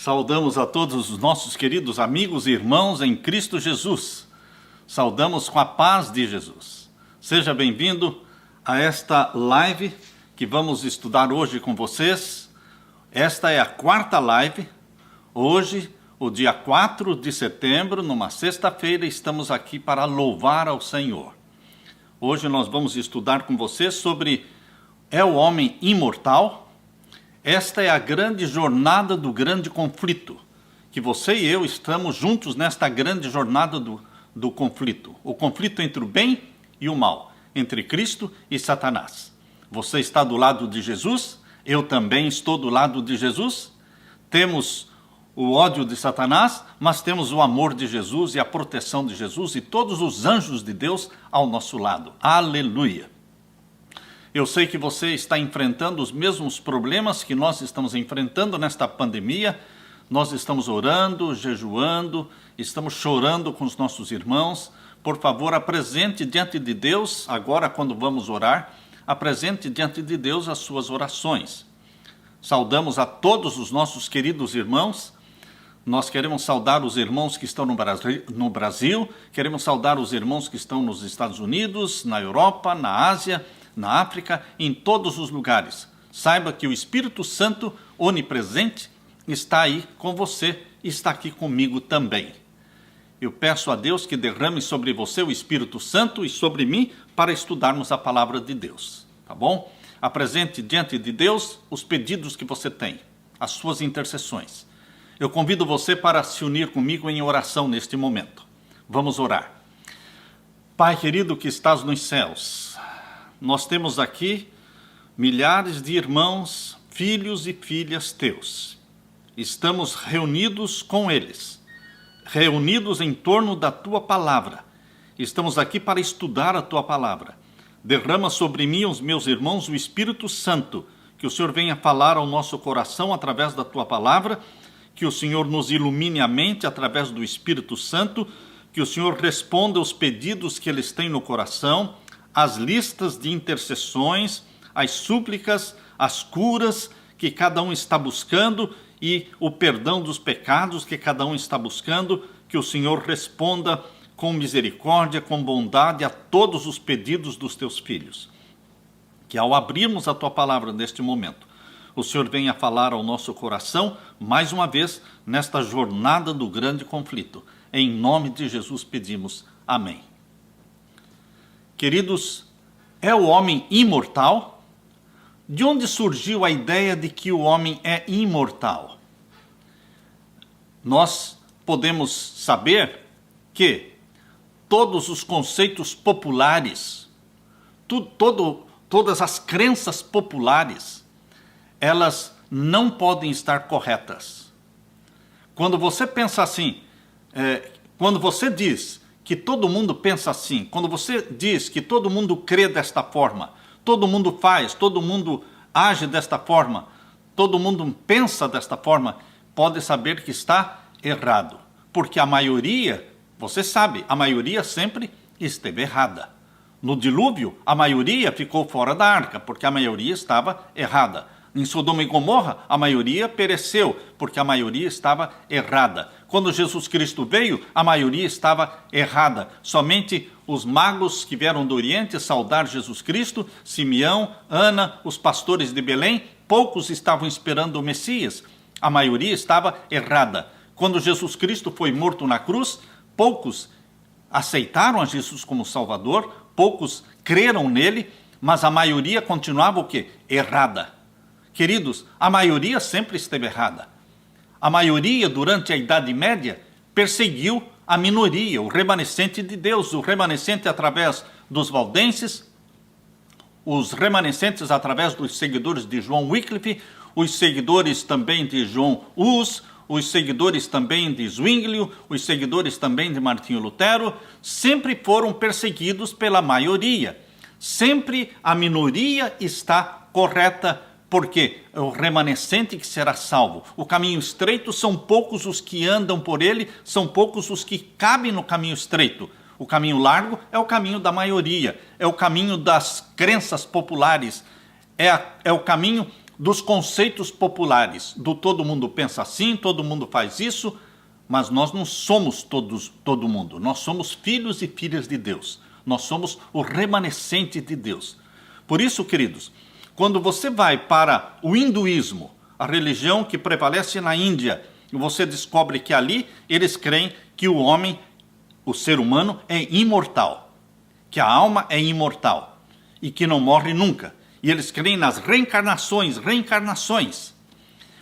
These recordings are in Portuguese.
Saudamos a todos os nossos queridos amigos e irmãos em Cristo Jesus. Saudamos com a paz de Jesus. Seja bem-vindo a esta live que vamos estudar hoje com vocês. Esta é a quarta live. Hoje, o dia 4 de setembro, numa sexta-feira, estamos aqui para louvar ao Senhor. Hoje nós vamos estudar com vocês sobre é o homem imortal? Esta é a grande jornada do grande conflito, que você e eu estamos juntos nesta grande jornada do conflito. O conflito entre o bem e o mal, entre Cristo e Satanás. Você está do lado de Jesus, eu também estou do lado de Jesus. Temos o ódio de Satanás, mas temos o amor de Jesus e a proteção de Jesus e todos os anjos de Deus ao nosso lado. Aleluia! Eu sei que você está enfrentando os mesmos problemas que nós estamos enfrentando nesta pandemia. Nós estamos orando, jejuando, estamos chorando com os nossos irmãos. Por favor, apresente diante de Deus, agora quando vamos orar, apresente diante de Deus as suas orações. Saudamos a todos os nossos queridos irmãos. Nós queremos saudar os irmãos que estão no Brasil, queremos saudar os irmãos que estão nos Estados Unidos, na Europa, na Ásia, na África, em todos os lugares. Saiba que o Espírito Santo, onipresente, está aí com você, está aqui comigo também. Eu peço a Deus que derrame sobre você o Espírito Santo e sobre mim para estudarmos a palavra de Deus, tá bom? Apresente diante de Deus os pedidos que você tem, as suas intercessões. Eu convido você para se unir comigo em oração neste momento. Vamos orar. Pai querido que estás nos céus, nós temos aqui milhares de irmãos, filhos e filhas teus. Estamos reunidos com eles, reunidos em torno da tua palavra. Estamos aqui para estudar a tua palavra. Derrama sobre mim, os meus irmãos, o Espírito Santo, que o Senhor venha falar ao nosso coração através da tua palavra, que o Senhor nos ilumine a mente através do Espírito Santo, que o Senhor responda os pedidos que eles têm no coração, as listas de intercessões, as súplicas, as curas que cada um está buscando e o perdão dos pecados que cada um está buscando, que o Senhor responda com misericórdia, com bondade a todos os pedidos dos teus filhos. Que ao abrirmos a tua palavra neste momento, o Senhor venha falar ao nosso coração, mais uma vez, nesta jornada do grande conflito. Em nome de Jesus pedimos. Amém. Queridos, é o homem imortal? De onde surgiu a ideia de que o homem é imortal? Nós podemos saber que todos os conceitos populares, todas as crenças populares, elas não podem estar corretas. Quando você pensa assim, quando você diz que todo mundo pensa assim, quando você diz que todo mundo crê desta forma, todo mundo faz, todo mundo age desta forma, todo mundo pensa desta forma, pode saber que está errado. Porque a maioria, você sabe, a maioria sempre esteve errada. No dilúvio, a maioria ficou fora da arca, porque a maioria estava errada. Em Sodoma e Gomorra, a maioria pereceu, porque a maioria estava errada. Quando Jesus Cristo veio, a maioria estava errada. Somente os magos que vieram do Oriente saudar Jesus Cristo, Simeão, Ana, os pastores de Belém, poucos estavam esperando o Messias. A maioria estava errada. Quando Jesus Cristo foi morto na cruz, poucos aceitaram a Jesus como Salvador, poucos creram nele, mas a maioria continuava o quê? Errada. Queridos, a maioria sempre esteve errada. A maioria, durante a Idade Média, perseguiu a minoria, o remanescente de Deus, o remanescente através dos valdenses, os remanescentes através dos seguidores de João Wycliffe, os seguidores também de João Hus, os seguidores também de Zwinglio, os seguidores também de Martinho Lutero, sempre foram perseguidos pela maioria. Sempre a minoria está correta, porque é o remanescente que será salvo. O caminho estreito são poucos os que andam por ele, são poucos os que cabem no caminho estreito. O caminho largo é o caminho da maioria, é o caminho das crenças populares, é o caminho dos conceitos populares, do todo mundo pensa assim, todo mundo faz isso, mas nós não somos todo mundo. Nós somos filhos e filhas de Deus. Nós somos o remanescente de Deus. Por isso, queridos, quando você vai para o hinduísmo, a religião que prevalece na Índia, e você descobre que ali eles creem que o homem, o ser humano, é imortal, que a alma é imortal e que não morre nunca. E eles creem nas reencarnações.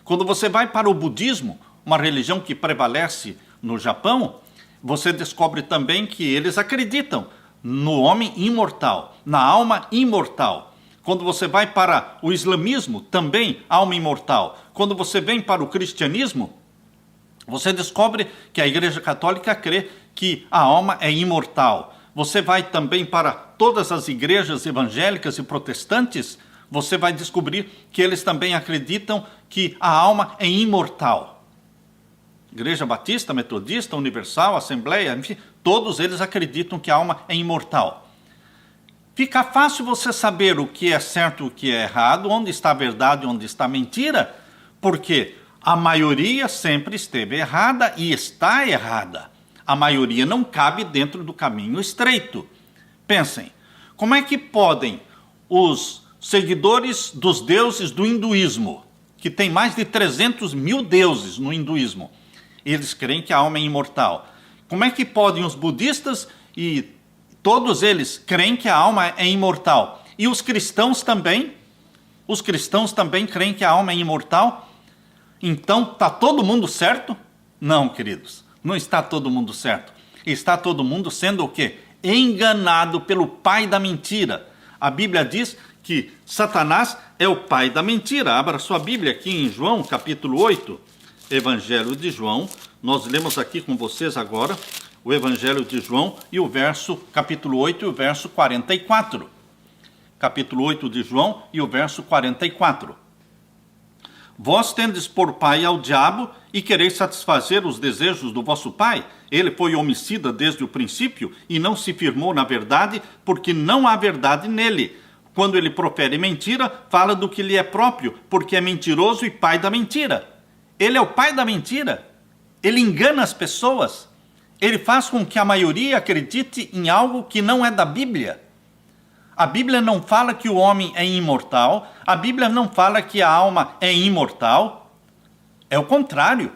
Quando você vai para o budismo, uma religião que prevalece no Japão, você descobre também que eles acreditam no homem imortal, na alma imortal. Quando você vai para o islamismo, também alma imortal. Quando você vem para o cristianismo, você descobre que a Igreja Católica crê que a alma é imortal. Você vai também para todas as igrejas evangélicas e protestantes, você vai descobrir que eles também acreditam que a alma é imortal. Igreja Batista, Metodista, Universal, Assembleia, enfim, todos eles acreditam que a alma é imortal. Fica fácil você saber o que é certo e o que é errado, onde está a verdade e onde está a mentira, porque a maioria sempre esteve errada e está errada. A maioria não cabe dentro do caminho estreito. Pensem, como é que podem os seguidores dos deuses do hinduísmo, que tem mais de 300 mil deuses no hinduísmo, eles creem que a alma é imortal. Como é que podem os budistas e todos eles creem que a alma é imortal? E os cristãos também? Os cristãos também creem que a alma é imortal? Então, está todo mundo certo? Não, queridos, não está todo mundo certo. Está todo mundo sendo o quê? Enganado pelo pai da mentira. A Bíblia diz que Satanás é o pai da mentira. Abra sua Bíblia aqui em João, capítulo 8. Evangelho de João, nós lemos aqui com vocês agora o Evangelho de João e o capítulo 8 e o verso 44. Capítulo 8 de João e o verso 44. Vós tendes por pai ao diabo e quereis satisfazer os desejos do vosso pai. Ele foi homicida desde o princípio e não se firmou na verdade, porque não há verdade nele. Quando ele profere mentira, fala do que lhe é próprio, porque é mentiroso e pai da mentira. Ele é o pai da mentira. Ele engana as pessoas. Ele faz com que a maioria acredite em algo que não é da Bíblia. A Bíblia não fala que o homem é imortal. A Bíblia não fala que a alma é imortal. É o contrário.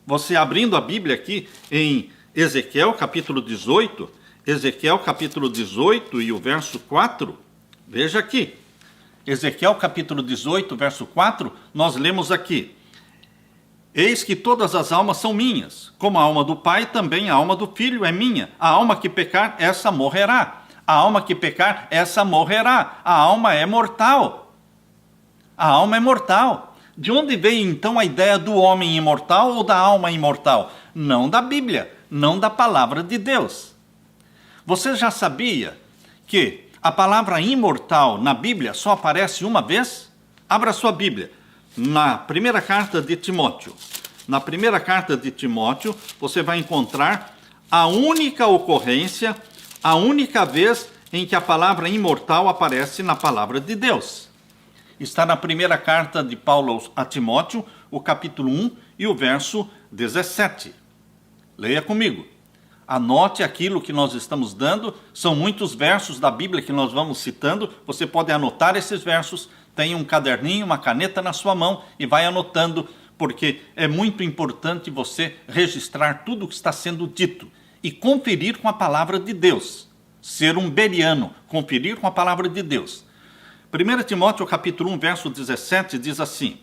Você abrindo a Bíblia aqui em Ezequiel capítulo 18, Ezequiel capítulo 18 e o verso 4, veja aqui. Ezequiel capítulo 18, verso 4, nós lemos aqui: eis que todas as almas são minhas, como a alma do Pai, também a alma do Filho é minha. A alma que pecar, essa morrerá. A alma que pecar, essa morrerá. A alma é mortal. A alma é mortal. De onde veio então a ideia do homem imortal ou da alma imortal? Não da Bíblia, não da palavra de Deus. Você já sabia que a palavra imortal na Bíblia só aparece uma vez? Abra sua Bíblia. Na primeira carta de Timóteo. Na primeira carta de Timóteo, você vai encontrar a única ocorrência, a única vez em que a palavra imortal aparece na palavra de Deus. Está na primeira carta de Paulo a Timóteo, o capítulo 1 e o verso 17. Leia comigo. Anote aquilo que nós estamos dando. São muitos versos da Bíblia que nós vamos citando. Você pode anotar esses versos. Tem um caderninho, uma caneta na sua mão e vai anotando, porque é muito importante você registrar tudo o que está sendo dito e conferir com a palavra de Deus. Ser um beriano, conferir com a palavra de Deus. 1 Timóteo capítulo 1, verso 17 diz assim: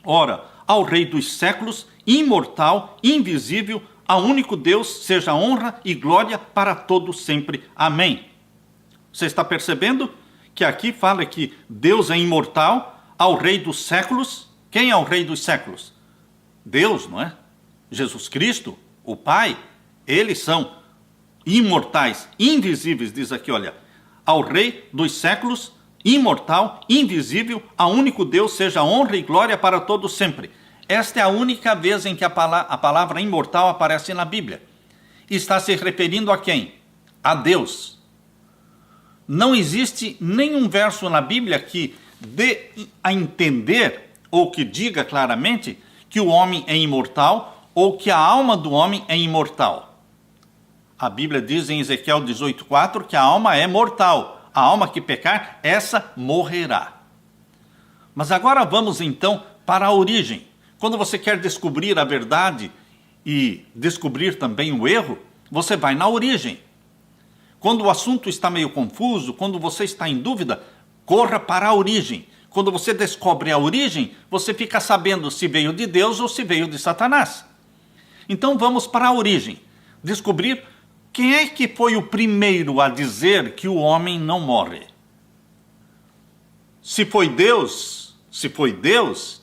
ora, ao Rei dos séculos, imortal, invisível, ao único Deus, seja honra e glória para todos sempre. Amém. Você está percebendo que aqui fala que Deus é imortal, ao Rei dos séculos? Quem é o Rei dos séculos? Deus, não é? Jesus Cristo, o Pai, eles são imortais, invisíveis, diz aqui, olha, ao Rei dos séculos, imortal, invisível, ao único Deus, seja honra e glória para todos sempre. Esta é a única vez em que a palavra imortal aparece na Bíblia. Está se referindo a quem? A Deus. Não existe nenhum verso na Bíblia que dê a entender, ou que diga claramente, que o homem é imortal, ou que a alma do homem é imortal. A Bíblia diz em Ezequiel 18,4 que a alma é mortal. A alma que pecar, essa morrerá. Mas agora vamos então para a origem. Quando você quer descobrir a verdade e descobrir também o erro, você vai na origem. Quando o assunto está meio confuso, quando você está em dúvida, corra para a origem. Quando você descobre a origem, você fica sabendo se veio de Deus ou se veio de Satanás. Então vamos para a origem. Descobrir quem é que foi o primeiro a dizer que o homem não morre. Se foi Deus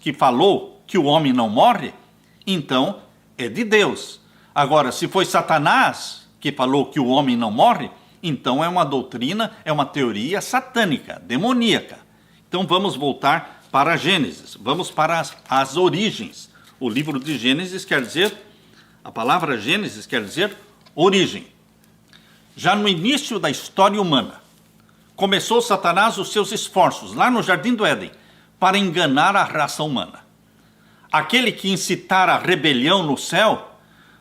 que falou que o homem não morre, então é de Deus. Agora, se foi Satanás que falou que o homem não morre, então é uma doutrina, é uma teoria satânica, demoníaca. Então vamos voltar para Gênesis, vamos para as origens. O livro de Gênesis quer dizer, a palavra Gênesis quer dizer origem. Já no início da história humana, começou Satanás os seus esforços, lá no Jardim do Éden, para enganar a raça humana. Aquele que incitara a rebelião no céu,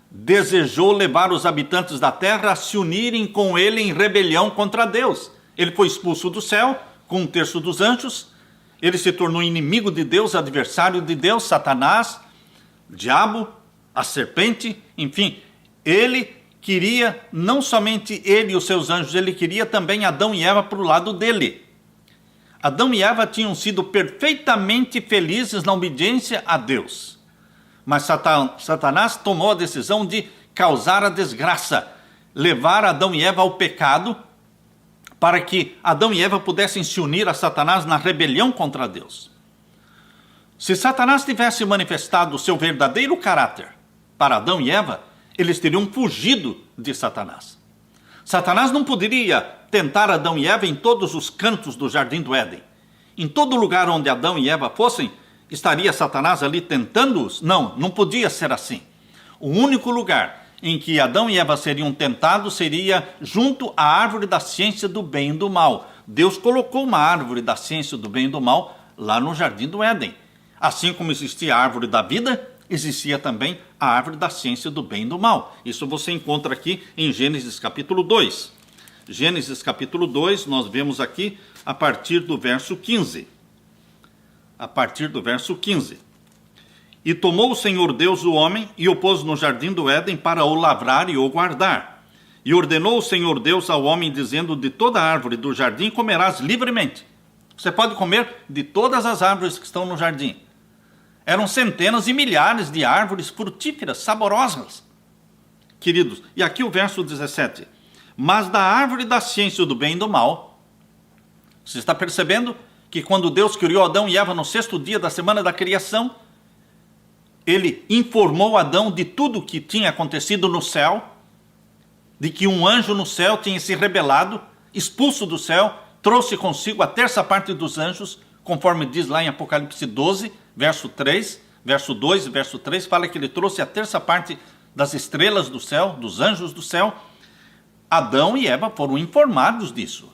desejou levar os habitantes da terra a se unirem com ele em rebelião contra Deus. Ele foi expulso do céu com 1/3 dos anjos, ele se tornou inimigo de Deus, adversário de Deus, Satanás, diabo, a serpente, enfim, ele queria, não somente ele e os seus anjos, ele queria também Adão e Eva para o lado dele. Adão e Eva tinham sido perfeitamente felizes na obediência a Deus. Mas Satanás tomou a decisão de causar a desgraça, levar Adão e Eva ao pecado, para que Adão e Eva pudessem se unir a Satanás na rebelião contra Deus. Se Satanás tivesse manifestado o seu verdadeiro caráter para Adão e Eva, eles teriam fugido de Satanás. Satanás não poderia tentar Adão e Eva em todos os cantos do Jardim do Éden. Em todo lugar onde Adão e Eva fossem, estaria Satanás ali tentando-os? Não, não podia ser assim. O único lugar em que Adão e Eva seriam tentados seria junto à árvore da ciência do bem e do mal. Deus colocou uma árvore da ciência do bem e do mal lá no Jardim do Éden. Assim como existia a árvore da vida, existia também a árvore da ciência do bem e do mal. Isso você encontra aqui em Gênesis capítulo 2. Gênesis capítulo 2, nós vemos aqui a partir do verso 15. A partir do verso 15. E tomou o Senhor Deus o homem e o pôs no jardim do Éden para o lavrar e o guardar. E ordenou o Senhor Deus ao homem, dizendo: de toda árvore do jardim comerás livremente. Você pode comer de todas as árvores que estão no jardim. Eram centenas e milhares de árvores frutíferas, saborosas. Queridos, e aqui o verso 17. Mas da árvore da ciência do bem e do mal, você está percebendo que quando Deus criou Adão e Eva no 6º dia da semana da criação, ele informou Adão de tudo o que tinha acontecido no céu, de que um anjo no céu tinha se rebelado, expulso do céu, trouxe consigo a 1/3 parte dos anjos, conforme diz lá em Apocalipse 12, verso 3, verso 2 e verso 3, fala que ele trouxe a 1/3 parte das estrelas do céu, dos anjos do céu. Adão e Eva foram informados disso.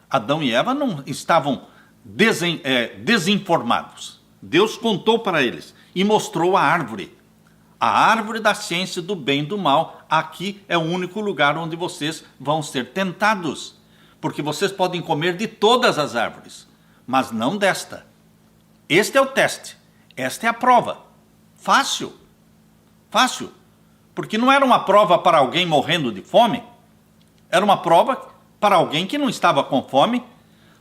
Adão e Eva não estavam desinformados. Deus contou para eles e mostrou a árvore da ciência do bem e do mal. Aqui é o único lugar onde vocês vão ser tentados, porque vocês podem comer de todas as árvores, mas não desta. Este é o teste, esta é a prova. Fácil, porque não era uma prova para alguém morrendo de fome, era uma prova para alguém que não estava com fome,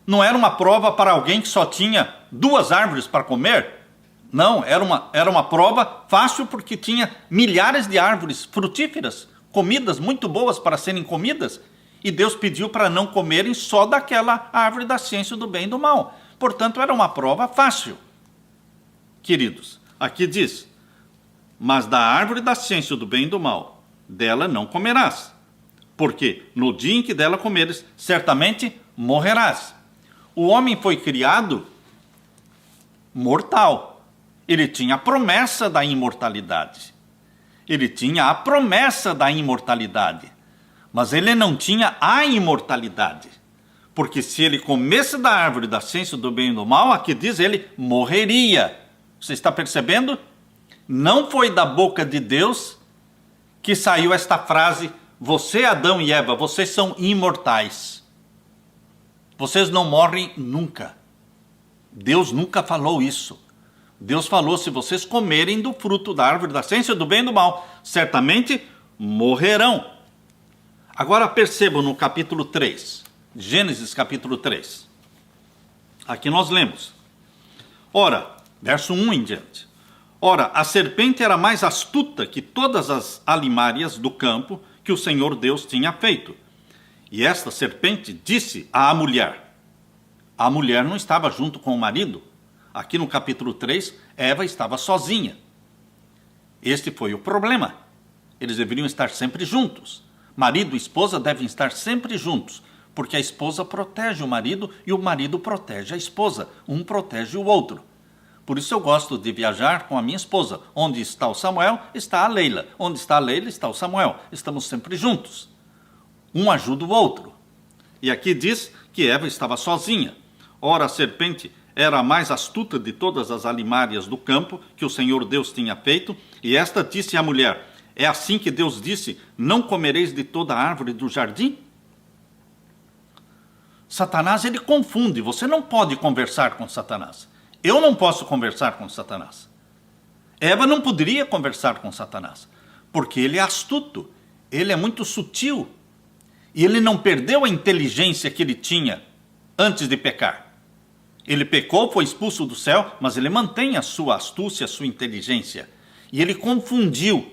não era uma prova para alguém que só tinha 2 árvores para comer. Não, era uma prova fácil porque tinha milhares de árvores frutíferas, comidas muito boas para serem comidas, e Deus pediu para não comerem só daquela árvore da ciência do bem e do mal. Portanto, era uma prova fácil. Queridos, aqui diz: mas da árvore da ciência do bem e do mal, dela não comerás, porque no dia em que dela comeres, certamente morrerás. O homem foi criado mortal. Ele tinha a promessa da imortalidade. Mas ele não tinha a imortalidade. Porque se ele comesse da árvore da ciência do bem e do mal, aqui diz ele morreria. Você está percebendo? Não foi da boca de Deus que saiu esta frase: você, Adão e Eva, vocês são imortais. Vocês não morrem nunca. Deus nunca falou isso. Deus falou: se vocês comerem do fruto da árvore da ciência do bem e do mal, certamente morrerão. Agora percebam no capítulo 3, Gênesis capítulo 3. Aqui nós lemos. Ora, verso 1 em diante. Ora, a serpente era mais astuta que todas as alimárias do campo que o Senhor Deus tinha feito. E esta serpente disse à mulher. A mulher não estava junto com o marido. Aqui no capítulo 3, Eva estava sozinha. Este foi o problema. Eles deveriam estar sempre juntos. Marido e esposa devem estar sempre juntos, porque a esposa protege o marido e o marido protege a esposa. Um protege o outro. Por isso eu gosto de viajar com a minha esposa. Onde está o Samuel, está a Leila. Onde está a Leila, está o Samuel. Estamos sempre juntos. Um ajuda o outro. E aqui diz que Eva estava sozinha. Ora, a serpente era a mais astuta de todas as alimárias do campo que o Senhor Deus tinha feito, e esta disse à mulher: é assim que Deus disse, não comereis de toda a árvore do jardim? Satanás, ele confunde. Você não pode conversar com Satanás. Eu não posso conversar com Satanás. Eva não poderia conversar com Satanás, porque ele é astuto, ele é muito sutil, e ele não perdeu a inteligência que ele tinha antes de pecar. Ele pecou, foi expulso do céu, mas ele mantém a sua astúcia, a sua inteligência. E ele confundiu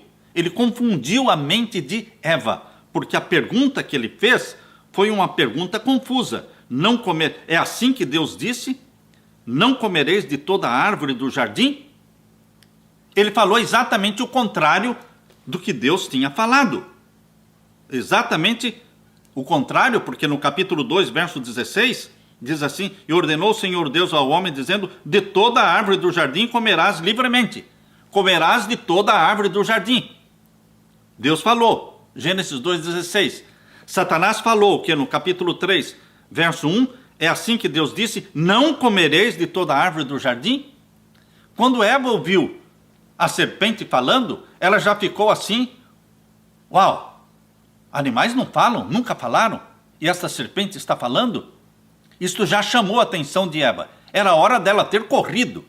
a mente de Eva, porque a pergunta que ele fez foi uma pergunta confusa. Não comer, é assim que Deus disse? Não comereis de toda a árvore do jardim? Ele falou exatamente o contrário do que Deus tinha falado. Exatamente o contrário, porque no capítulo 2, verso 16... diz assim: e ordenou o Senhor Deus ao homem, dizendo: de toda a árvore do jardim comerás livremente. Comerás de toda a árvore do jardim. Deus falou. Gênesis 2,16. Satanás falou que no capítulo 3, verso 1, é assim que Deus disse: não comereis de toda a árvore do jardim. Quando Eva ouviu a serpente falando, ela já ficou assim: uau, animais não falam, nunca falaram, e esta serpente está falando? Isto já chamou a atenção de Eva. Era hora dela ter corrido.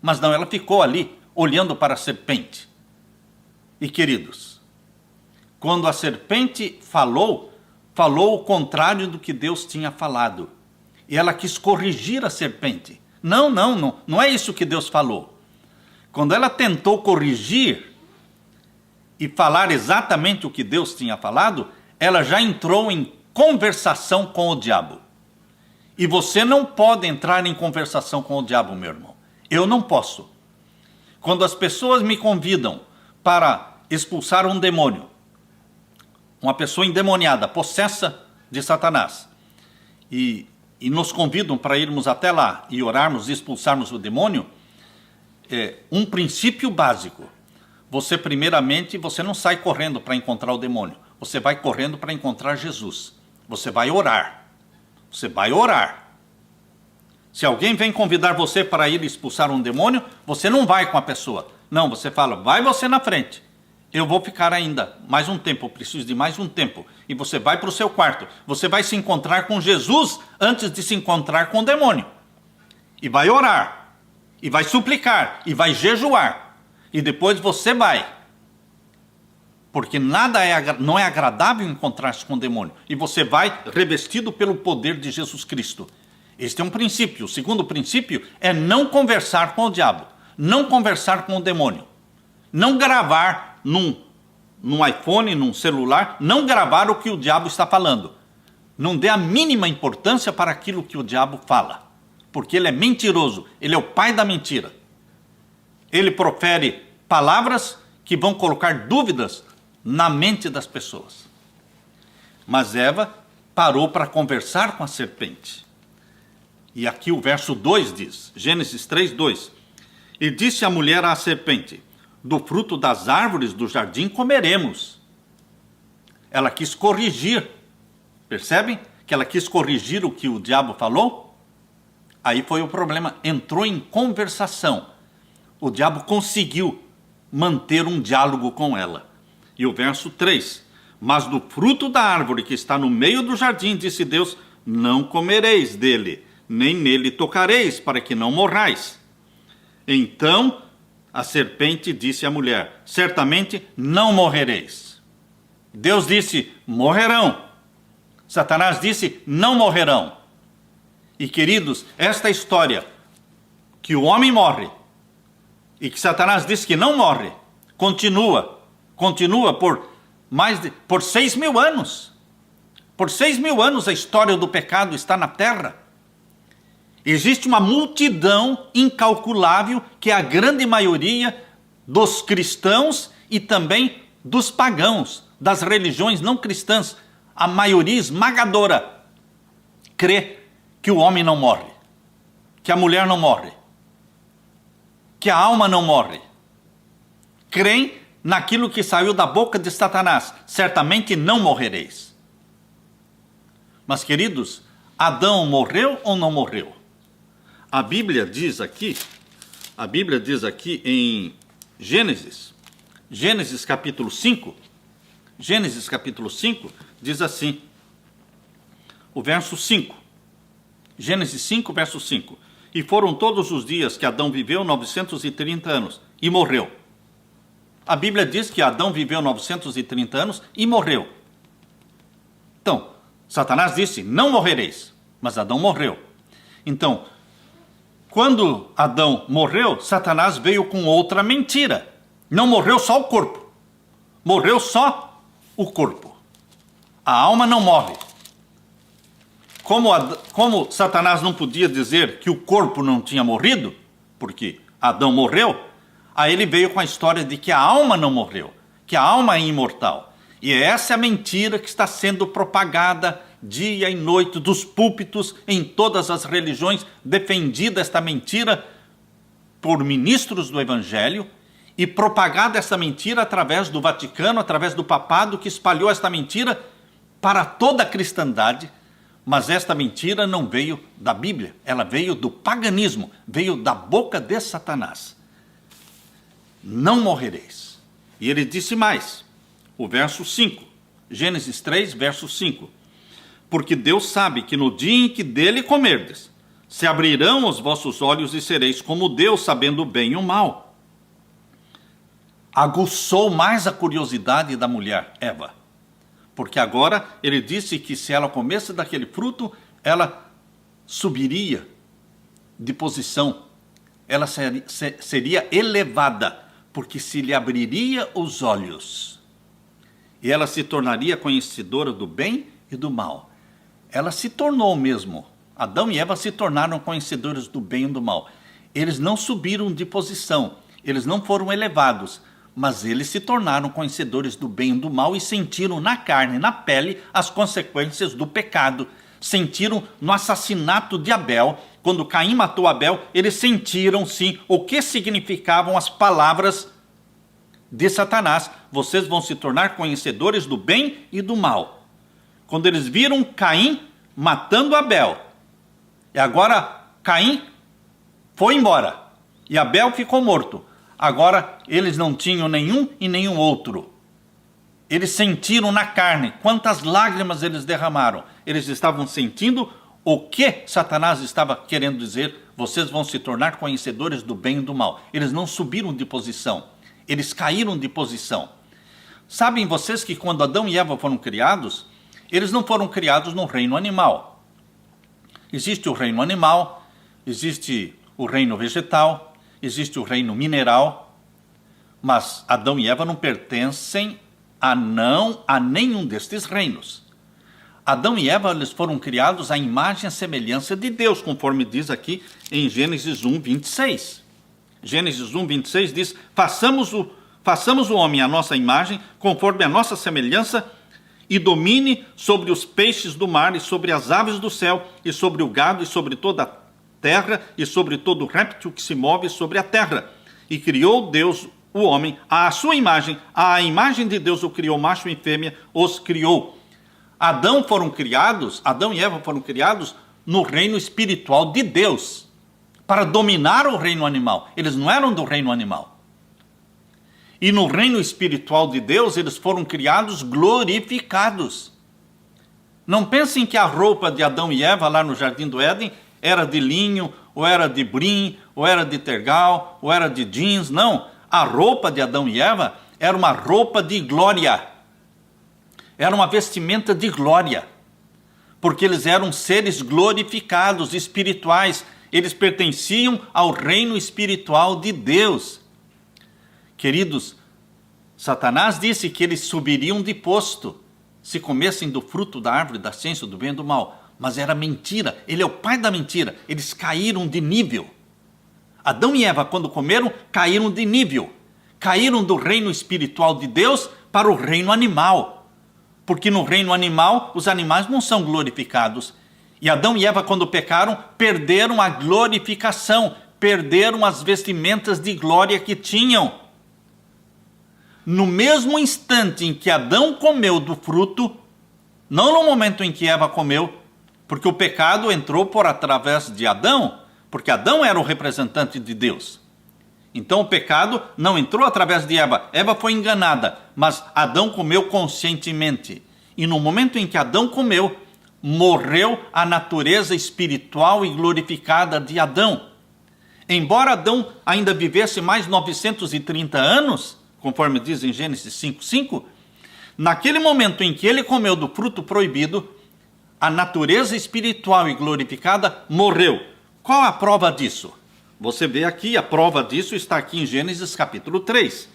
Mas não, ela ficou ali, olhando para a serpente. E queridos, quando a serpente falou o contrário do que Deus tinha falado. E ela quis corrigir a serpente. Não é isso que Deus falou. Quando ela tentou corrigir e falar exatamente o que Deus tinha falado, ela já entrou em conversação com o diabo. E você não pode entrar em conversação com o diabo, meu irmão. Eu não posso. Quando as pessoas me convidam para expulsar um demônio, uma pessoa endemoniada, possessa de Satanás, e nos convidam para irmos até lá e orarmos e expulsarmos o demônio, um princípio básico. Você não sai correndo para encontrar o demônio. Você vai correndo para encontrar Jesus. Você vai orar. Você vai orar. Se alguém vem convidar você para ir expulsar um demônio, você não vai com a pessoa. Não, você fala: vai você na frente. Eu vou ficar ainda mais um tempo, eu preciso de mais um tempo. E você vai para o seu quarto. Você vai se encontrar com Jesus antes de se encontrar com o demônio. E vai orar. E vai suplicar. E vai jejuar. E depois você vai. Porque não é agradável encontrar-se com o demônio. E você vai revestido pelo poder de Jesus Cristo. Este é um princípio. O segundo princípio é não conversar com o diabo. Não conversar com o demônio. Não gravar num iPhone, num celular, não gravar o que o diabo está falando. Não dê a mínima importância para aquilo que o diabo fala. Porque ele é mentiroso. Ele é o pai da mentira. Ele profere palavras que vão colocar dúvidas na mente das pessoas. Mas Eva parou para conversar com a serpente. E aqui o verso 2 diz, Gênesis 3, 2. E disse a mulher à serpente: do fruto das árvores do jardim comeremos. Ela quis corrigir. Percebem? que ela quis corrigir o que o diabo falou, aí foi o problema, entrou em conversação. O diabo conseguiu manter um diálogo com ela. E o verso 3, mas do fruto da árvore que está no meio do jardim, disse Deus, não comereis dele, nem nele tocareis, para que não morrais. Então a serpente disse à mulher, certamente não morrereis. Deus disse, morrerão. Satanás disse, não morrerão. E queridos, esta história, que o homem morre, e que Satanás disse que não morre, continua por 6.000 anos. Por 6.000 anos a história do pecado está na terra. Existe uma multidão incalculável, que é a grande maioria dos cristãos e também dos pagãos, das religiões não cristãs. A maioria esmagadora crê que o homem não morre, que a mulher não morre, que a alma não morre. Creem naquilo que saiu da boca de Satanás, certamente não morrereis. Mas, queridos, Adão morreu ou não morreu? A Bíblia diz aqui em Gênesis capítulo 5, diz assim, o verso 5, Gênesis 5, verso 5, e foram todos os dias que Adão viveu 930 anos e morreu. A Bíblia diz que Adão viveu 930 anos e morreu. Então, Satanás disse, não morrereis, mas Adão morreu. Então, quando Adão morreu, Satanás veio com outra mentira. Não morreu só o corpo, morreu só o corpo. A alma não morre. Como Satanás não podia dizer que o corpo não tinha morrido, porque Adão morreu, aí ele veio com a história de que a alma não morreu, que a alma é imortal. E essa é a mentira que está sendo propagada dia e noite dos púlpitos em todas as religiões, defendida esta mentira por ministros do Evangelho e propagada essa mentira através do Vaticano, através do papado que espalhou esta mentira para toda a cristandade. Mas esta mentira não veio da Bíblia, ela veio do paganismo, veio da boca de Satanás. Não morrereis. E ele disse mais, o verso 5, Gênesis 3, verso 5. Porque Deus sabe que no dia em que dele comerdes, se abrirão os vossos olhos e sereis como Deus, sabendo o bem e o mal. Aguçou mais a curiosidade da mulher, Eva. Porque agora ele disse que se ela comesse daquele fruto, ela subiria de posição. Ela seria elevada, porque se lhe abriria os olhos. E ela se tornaria conhecedora do bem e do mal. Ela se tornou mesmo. Adão e Eva se tornaram conhecedores do bem e do mal. Eles não subiram de posição, eles não foram elevados, mas eles se tornaram conhecedores do bem e do mal e sentiram na carne, na pele, as consequências do pecado. Sentiram no assassinato de Abel, quando Caim matou Abel, eles sentiram sim o que significavam as palavras de Satanás. Vocês vão se tornar conhecedores do bem e do mal. Quando eles viram Caim matando Abel, e agora Caim foi embora, e Abel ficou morto. Agora eles não tinham nenhum e nenhum outro. Eles sentiram na carne quantas lágrimas eles derramaram. Eles estavam sentindo o que Satanás estava querendo dizer. Vocês vão se tornar conhecedores do bem e do mal. Eles não subiram de posição, eles caíram de posição. Sabem vocês que quando Adão e Eva foram criados, eles não foram criados no reino animal. Existe o reino animal, existe o reino vegetal, existe o reino mineral, mas Adão e Eva não pertencem a nenhum destes reinos. Adão e Eva, eles foram criados à imagem e semelhança de Deus, conforme diz aqui em Gênesis 1, 26. Gênesis 1, 26 diz, façamos o homem à nossa imagem, conforme a nossa semelhança, e domine sobre os peixes do mar, e sobre as aves do céu, e sobre o gado, e sobre toda a terra, e sobre todo réptil que se move sobre a terra. E criou Deus o homem à sua imagem, à imagem de Deus o criou, macho e fêmea os criou. Adão e Eva foram criados no reino espiritual de Deus, para dominar o reino animal. Eles não eram do reino animal. E no reino espiritual de Deus, eles foram criados glorificados. Não pensem que a roupa de Adão e Eva lá no Jardim do Éden era de linho, ou era de brim, ou era de tergal, ou era de jeans. Não, a roupa de Adão e Eva era uma roupa de glória. Era uma vestimenta de glória. Porque eles eram seres glorificados, espirituais. Eles pertenciam ao reino espiritual de Deus. Queridos, Satanás disse que eles subiriam de posto se comessem do fruto da árvore da ciência do bem e do mal. Mas era mentira, ele é o pai da mentira. Eles caíram de nível. Adão e Eva, quando comeram, caíram de nível. Caíram do reino espiritual de Deus para o reino animal. Porque no reino animal, os animais não são glorificados. E Adão e Eva, quando pecaram, perderam a glorificação, perderam as vestimentas de glória que tinham. No mesmo instante em que Adão comeu do fruto, não no momento em que Eva comeu, porque o pecado entrou por através de Adão, porque Adão era o representante de Deus. Então o pecado não entrou através de Eva. Eva foi enganada, mas Adão comeu conscientemente. E no momento em que Adão comeu, morreu a natureza espiritual e glorificada de Adão. Embora Adão ainda vivesse mais 930 anos, conforme diz em Gênesis 5:5, naquele momento em que ele comeu do fruto proibido, a natureza espiritual e glorificada morreu. Qual a prova disso? Você vê aqui, a prova disso está aqui em Gênesis capítulo 3.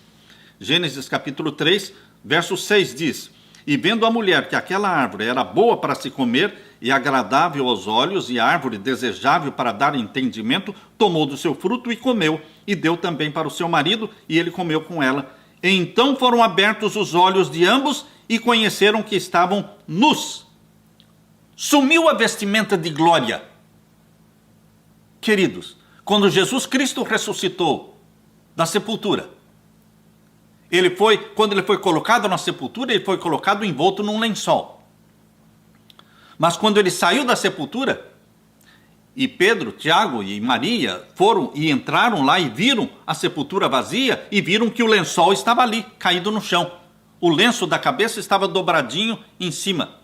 Gênesis capítulo 3, verso 6 diz: E vendo a mulher que aquela árvore era boa para se comer e agradável aos olhos, e árvore desejável para dar entendimento, tomou do seu fruto e comeu, e deu também para o seu marido, e ele comeu com ela. E então foram abertos os olhos de ambos, e conheceram que estavam nus. Sumiu a vestimenta de glória. Queridos, quando Jesus Cristo ressuscitou da sepultura, quando ele foi colocado na sepultura, ele foi colocado envolto num lençol. Mas quando ele saiu da sepultura, e Pedro, Tiago e Maria foram e entraram lá e viram a sepultura vazia, e viram que o lençol estava ali, caído no chão. O lenço da cabeça estava dobradinho em cima,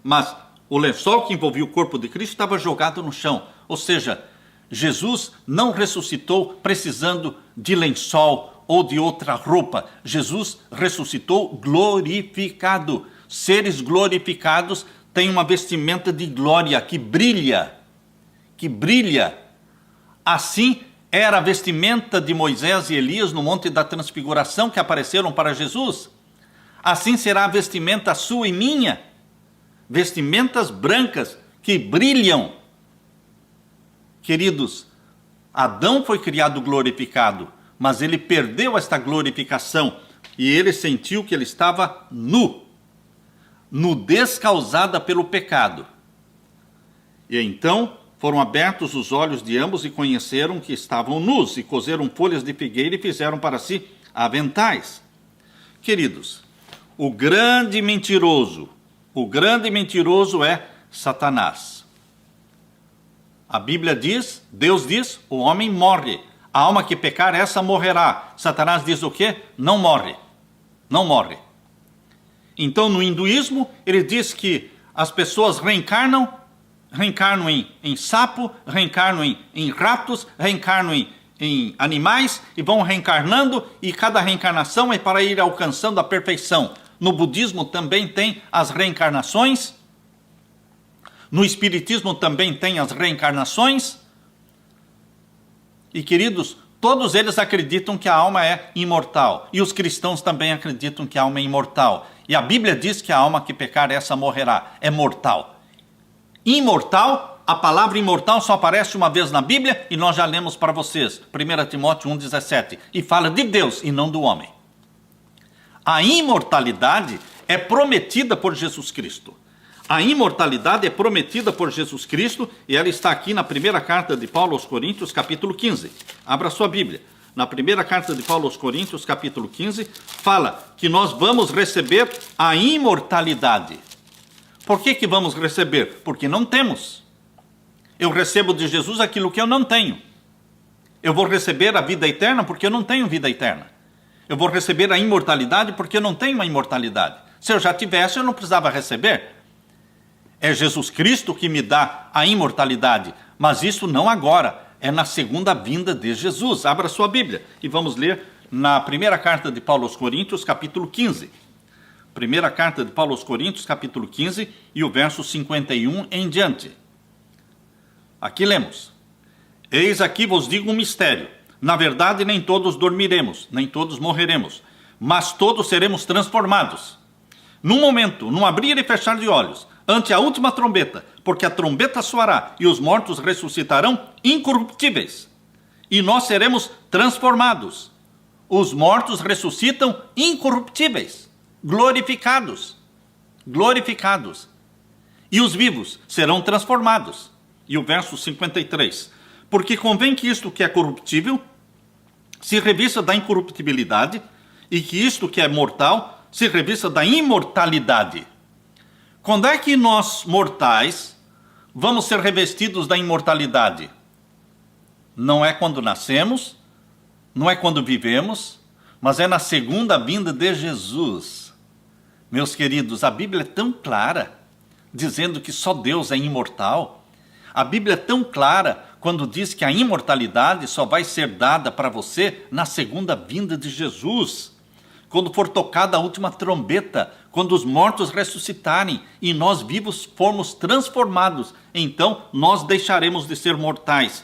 mas o lençol que envolvia o corpo de Cristo estava jogado no chão. Ou seja, Jesus não ressuscitou precisando de lençol ou de outra roupa. Jesus ressuscitou glorificado. Seres glorificados têm uma vestimenta de glória que brilha. Que brilha. Assim era a vestimenta de Moisés e Elias no Monte da Transfiguração, que apareceram para Jesus. Assim será a vestimenta sua e minha. Vestimentas brancas que brilham. Queridos, Adão foi criado glorificado, mas ele perdeu esta glorificação e ele sentiu que ele estava nu. Nudez causada pelo pecado. E então foram abertos os olhos de ambos e conheceram que estavam nus, e coseram folhas de figueira e fizeram para si aventais. Queridos, o grande mentiroso é Satanás. A Bíblia diz, Deus diz, o homem morre. A alma que pecar, essa morrerá. Satanás diz o quê? Não morre. Não morre. Então, no hinduísmo, ele diz que as pessoas reencarnam em sapo, reencarnam em ratos, reencarnam em animais e vão reencarnando, e cada reencarnação é para ir alcançando a perfeição. No budismo também tem as reencarnações. No espiritismo também tem as reencarnações. E, queridos, todos eles acreditam que a alma é imortal. E os cristãos também acreditam que a alma é imortal. E a Bíblia diz que a alma que pecar, essa morrerá. É mortal. Imortal, a palavra imortal só aparece uma vez na Bíblia, e nós já lemos para vocês. 1 Timóteo 1,17. E fala de Deus e não do homem. A imortalidade é prometida por Jesus Cristo. A imortalidade é prometida por Jesus Cristo, e ela está aqui na primeira carta de Paulo aos Coríntios, capítulo 15. Abra sua Bíblia. Na primeira carta de Paulo aos Coríntios, capítulo 15, fala que nós vamos receber a imortalidade. Por que vamos receber? Porque não temos. Eu recebo de Jesus aquilo que eu não tenho. Eu vou receber a vida eterna porque eu não tenho vida eterna. Eu vou receber a imortalidade porque eu não tenho a imortalidade. Se eu já tivesse, eu não precisava receber. É Jesus Cristo que me dá a imortalidade, mas isso não agora, é na segunda vinda de Jesus. Abra sua Bíblia e vamos ler na primeira carta de Paulo aos Coríntios, capítulo 15. Primeira carta de Paulo aos Coríntios, capítulo 15, e o verso 51 em diante. Aqui lemos: Eis aqui vos digo um mistério. Na verdade, nem todos dormiremos, nem todos morreremos, mas todos seremos transformados. Num momento, num abrir e fechar de olhos, ante a última trombeta, porque a trombeta soará e os mortos ressuscitarão incorruptíveis. E nós seremos transformados. Os mortos ressuscitam incorruptíveis, glorificados. Glorificados. E os vivos serão transformados. E o verso 53. Porque convém que isto que é corruptível se revista da incorruptibilidade, e que isto que é mortal se revista da imortalidade. Quando é que nós, mortais, vamos ser revestidos da imortalidade? Não é quando nascemos, não é quando vivemos, mas é na segunda vinda de Jesus. Meus queridos, a Bíblia é tão clara, dizendo que só Deus é imortal. A Bíblia é tão clara quando diz que a imortalidade só vai ser dada para você na segunda vinda de Jesus. Quando for tocada a última trombeta, quando os mortos ressuscitarem e nós vivos formos transformados, então nós deixaremos de ser mortais.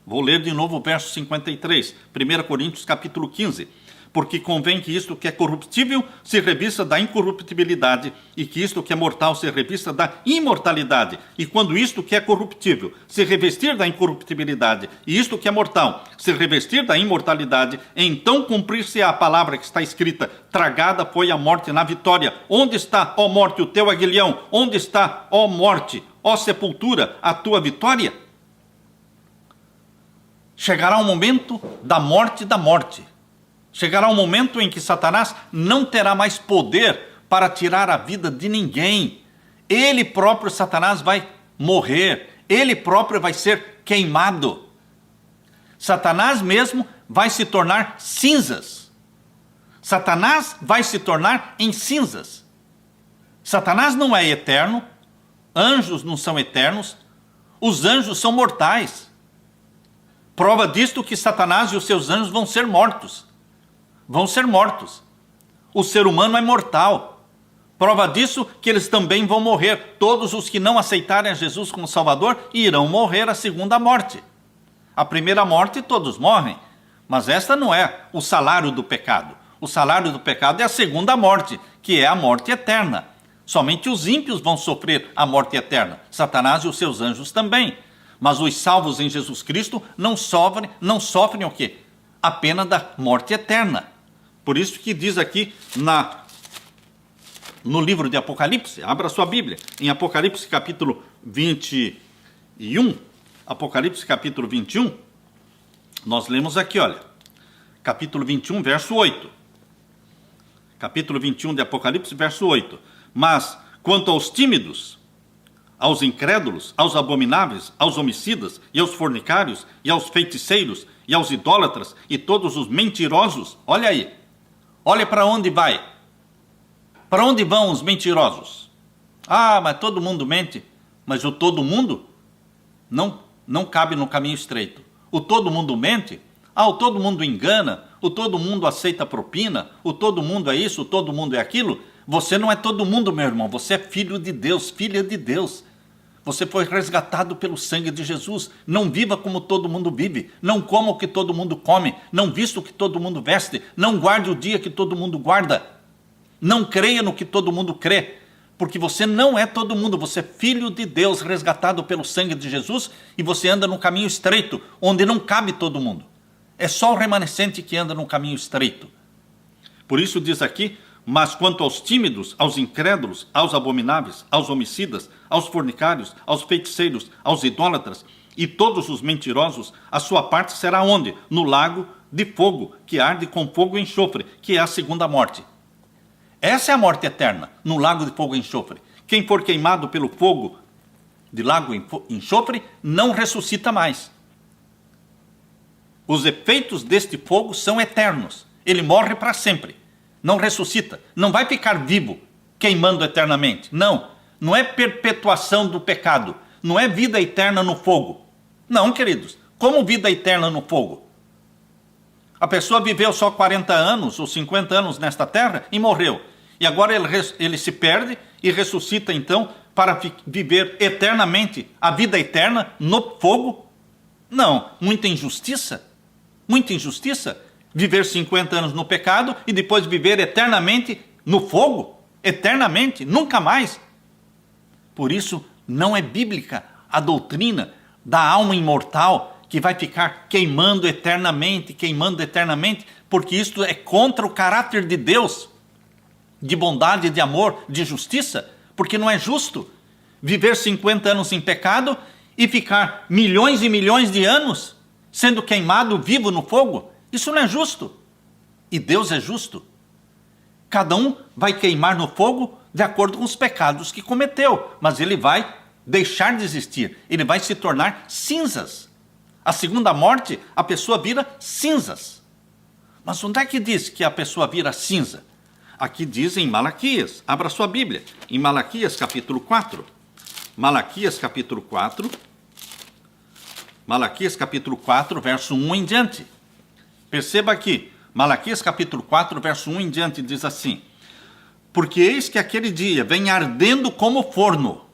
Vou ler de novo o verso 53, 1 Coríntios capítulo 15. Porque convém que isto que é corruptível se revista da incorruptibilidade, e que isto que é mortal se revista da imortalidade. E quando isto que é corruptível se revestir da incorruptibilidade, e isto que é mortal se revestir da imortalidade, então cumprir-se-á a palavra que está escrita: tragada foi a morte na vitória. Onde está, ó morte, o teu aguilhão? Onde está, ó morte, ó sepultura, a tua vitória? Chegará o momento da morte. Chegará um momento em que Satanás não terá mais poder para tirar a vida de ninguém. Ele próprio, Satanás, vai morrer. Ele próprio vai ser queimado. Satanás mesmo vai se tornar cinzas. Satanás vai se tornar em cinzas. Satanás não é eterno. Anjos não são eternos. Os anjos são mortais. Prova disto que Satanás e os seus anjos vão ser mortos. Vão ser mortos. O ser humano é mortal. Prova disso que eles também vão morrer. Todos os que não aceitarem a Jesus como Salvador irão morrer a segunda morte. A primeira morte todos morrem, mas esta não é o salário do pecado. O salário do pecado é a segunda morte, que é a morte eterna. Somente os ímpios vão sofrer a morte eterna. Satanás e os seus anjos também. Mas os salvos em Jesus Cristo não sofrem o quê? A pena da morte eterna. Por isso que diz aqui no livro de Apocalipse, abra sua Bíblia, em Apocalipse capítulo 21, Apocalipse capítulo 21, nós lemos aqui, olha, capítulo 21, verso 8. Capítulo 21 de Apocalipse, verso 8. Mas, quanto aos tímidos, aos incrédulos, aos abomináveis, aos homicidas, e aos fornicários, e aos feiticeiros, e aos idólatras, e todos os mentirosos, olha aí, olha para onde vai. Para onde vão os mentirosos? Ah, mas todo mundo mente. Mas o todo mundo não cabe no caminho estreito. O todo mundo mente? Ah, o todo mundo engana. O todo mundo aceita propina. O todo mundo é isso, o todo mundo é aquilo. Você não é todo mundo, meu irmão. Você é filho de Deus, filha de Deus. Você foi resgatado pelo sangue de Jesus. Não viva como todo mundo vive. Não coma o que todo mundo come. Não vista o que todo mundo veste. Não guarde o dia que todo mundo guarda. Não creia no que todo mundo crê. Porque você não é todo mundo. Você é filho de Deus, resgatado pelo sangue de Jesus. E você anda no caminho estreito, onde não cabe todo mundo. É só o remanescente que anda no caminho estreito. Por isso diz aqui: mas quanto aos tímidos, aos incrédulos, aos abomináveis, aos homicidas, aos fornicários, aos feiticeiros, aos idólatras e todos os mentirosos, a sua parte será onde? No lago de fogo, que arde com fogo e enxofre, que é a segunda morte. Essa é a morte eterna, no lago de fogo e enxofre, Quem for queimado pelo fogo de lago enxofre, não ressuscita mais. Os efeitos deste fogo são eternos. Ele morre para sempre. Não ressuscita. Não vai ficar vivo, queimando eternamente. Não. Não é perpetuação do pecado. Não é vida eterna no fogo. Não, queridos. Como vida eterna no fogo? A pessoa viveu só 40 anos ou 50 anos nesta terra e morreu. E agora ele se perde e ressuscita então para viver eternamente a vida eterna no fogo? Não. Muita injustiça. Muita injustiça. Viver 50 anos no pecado e depois viver eternamente no fogo. Eternamente. Nunca mais. Por isso, não é bíblica a doutrina da alma imortal que vai ficar queimando eternamente, porque isto é contra o caráter de Deus, de bondade, de amor, de justiça, porque não é justo viver 50 anos em pecado e ficar milhões e milhões de anos sendo queimado vivo no fogo. Isso não é justo. E Deus é justo. Cada um vai queimar no fogo de acordo com os pecados que cometeu, mas ele vai deixar de existir, ele vai se tornar cinzas. A segunda morte, a pessoa vira cinzas. Mas onde é que diz que a pessoa vira cinza? Aqui diz em Malaquias. Abra sua Bíblia, em Malaquias capítulo 4. Malaquias capítulo 4. Malaquias capítulo 4, verso 1 em diante. Perceba aqui, Malaquias capítulo 4, verso 1 em diante, diz assim: porque eis que aquele dia vem ardendo como forno,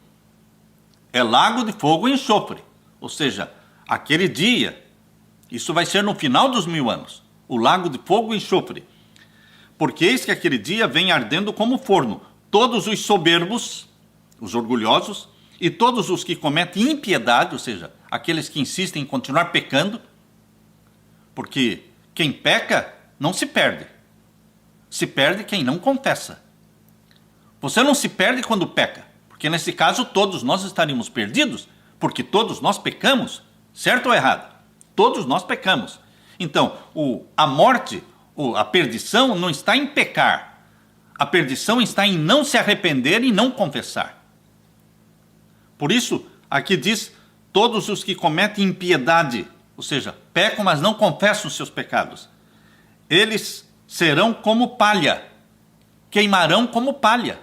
é lago de fogo e enxofre. Ou seja, aquele dia, isso vai ser no final dos 1000 anos, o lago de fogo e enxofre. Porque eis que aquele dia vem ardendo como forno, todos os soberbos, os orgulhosos, e todos os que cometem impiedade, ou seja, aqueles que insistem em continuar pecando, porque quem peca não se perde. Se perde quem não confessa. Você não se perde quando peca, porque nesse caso todos nós estaríamos perdidos, porque todos nós pecamos, certo ou errado? Todos nós pecamos. Então, a morte, a perdição não está em pecar. A perdição está em não se arrepender e não confessar. Por isso, aqui diz, todos os que cometem impiedade, ou seja, pecam, mas não confessam os seus pecados, eles serão como palha, queimarão como palha.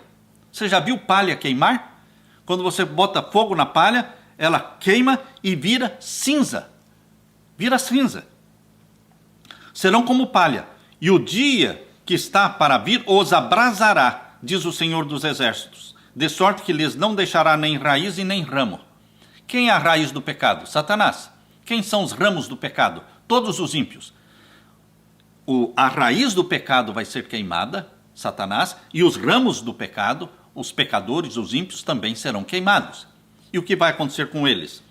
Você já viu palha queimar? Quando você bota fogo na palha, ela queima e vira cinza. Vira cinza. Serão como palha, e o dia que está para vir os abrasará, diz o Senhor dos Exércitos, de sorte que lhes não deixará nem raiz e nem ramo. Quem é a raiz do pecado? Satanás. Quem são os ramos do pecado? Todos os ímpios. A raiz do pecado vai ser queimada, Satanás, e os ramos do pecado, os pecadores, os ímpios, também serão queimados. E o que vai acontecer com eles?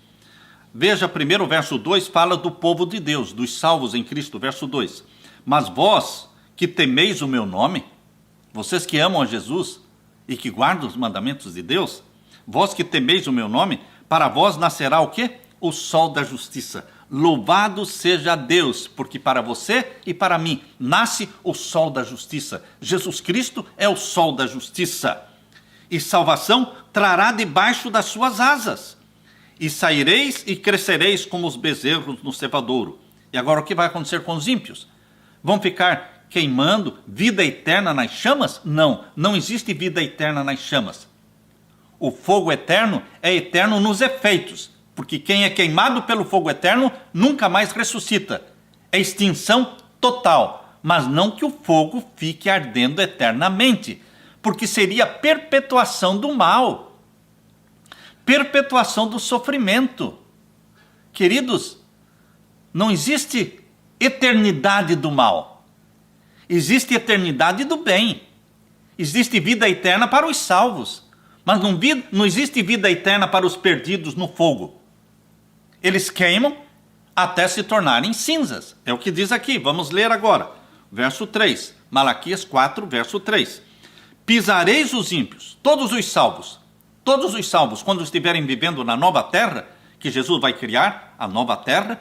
Veja, primeiro o verso 2 fala do povo de Deus, dos salvos em Cristo, verso 2. Mas vós que temeis o meu nome, vocês que amam a Jesus e que guardam os mandamentos de Deus, vós que temeis o meu nome, para vós nascerá o quê? O sol da justiça. Louvado seja Deus, porque para você e para mim nasce o sol da justiça. Jesus Cristo é o sol da justiça. E salvação trará debaixo das suas asas. E saireis e crescereis como os bezerros no cevadouro. E agora o que vai acontecer com os ímpios? Vão ficar queimando vida eterna nas chamas? Não, não existe vida eterna nas chamas. O fogo eterno é eterno nos efeitos, porque quem é queimado pelo fogo eterno nunca mais ressuscita. É extinção total, mas não que o fogo fique ardendo eternamente, porque seria perpetuação do mal, perpetuação do sofrimento. Queridos, não existe eternidade do mal, existe eternidade do bem, existe vida eterna para os salvos, mas não existe vida eterna para os perdidos no fogo. Eles queimam até se tornarem cinzas. É o que diz aqui. Vamos ler agora. Verso 3. Malaquias 4, verso 3. Pisareis os ímpios, todos os salvos, quando estiverem vivendo na nova terra, que Jesus vai criar, a nova terra,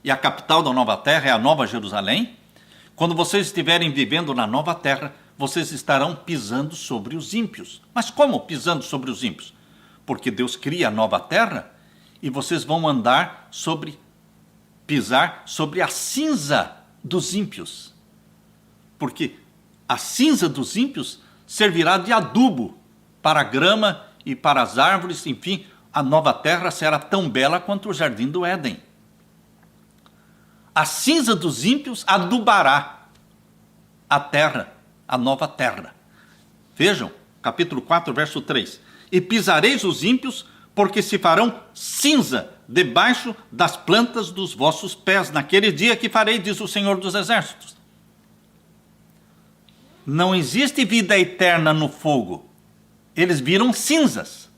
e a capital da nova terra é a Nova Jerusalém. Quando vocês estiverem vivendo na nova terra, vocês estarão pisando sobre os ímpios. Mas como pisando sobre os ímpios? Porque Deus cria a nova terra e vocês vão pisar sobre a cinza dos ímpios. Porque a cinza dos ímpios servirá de adubo para a grama e para as árvores, enfim, a nova terra será tão bela quanto o jardim do Éden. A cinza dos ímpios adubará a terra, a nova terra. Vejam, capítulo 4, verso 3. E pisareis os ímpios, porque se farão cinza debaixo das plantas dos vossos pés, naquele dia que farei, diz o Senhor dos Exércitos. Não existe vida eterna no fogo. Eles viram cinzas.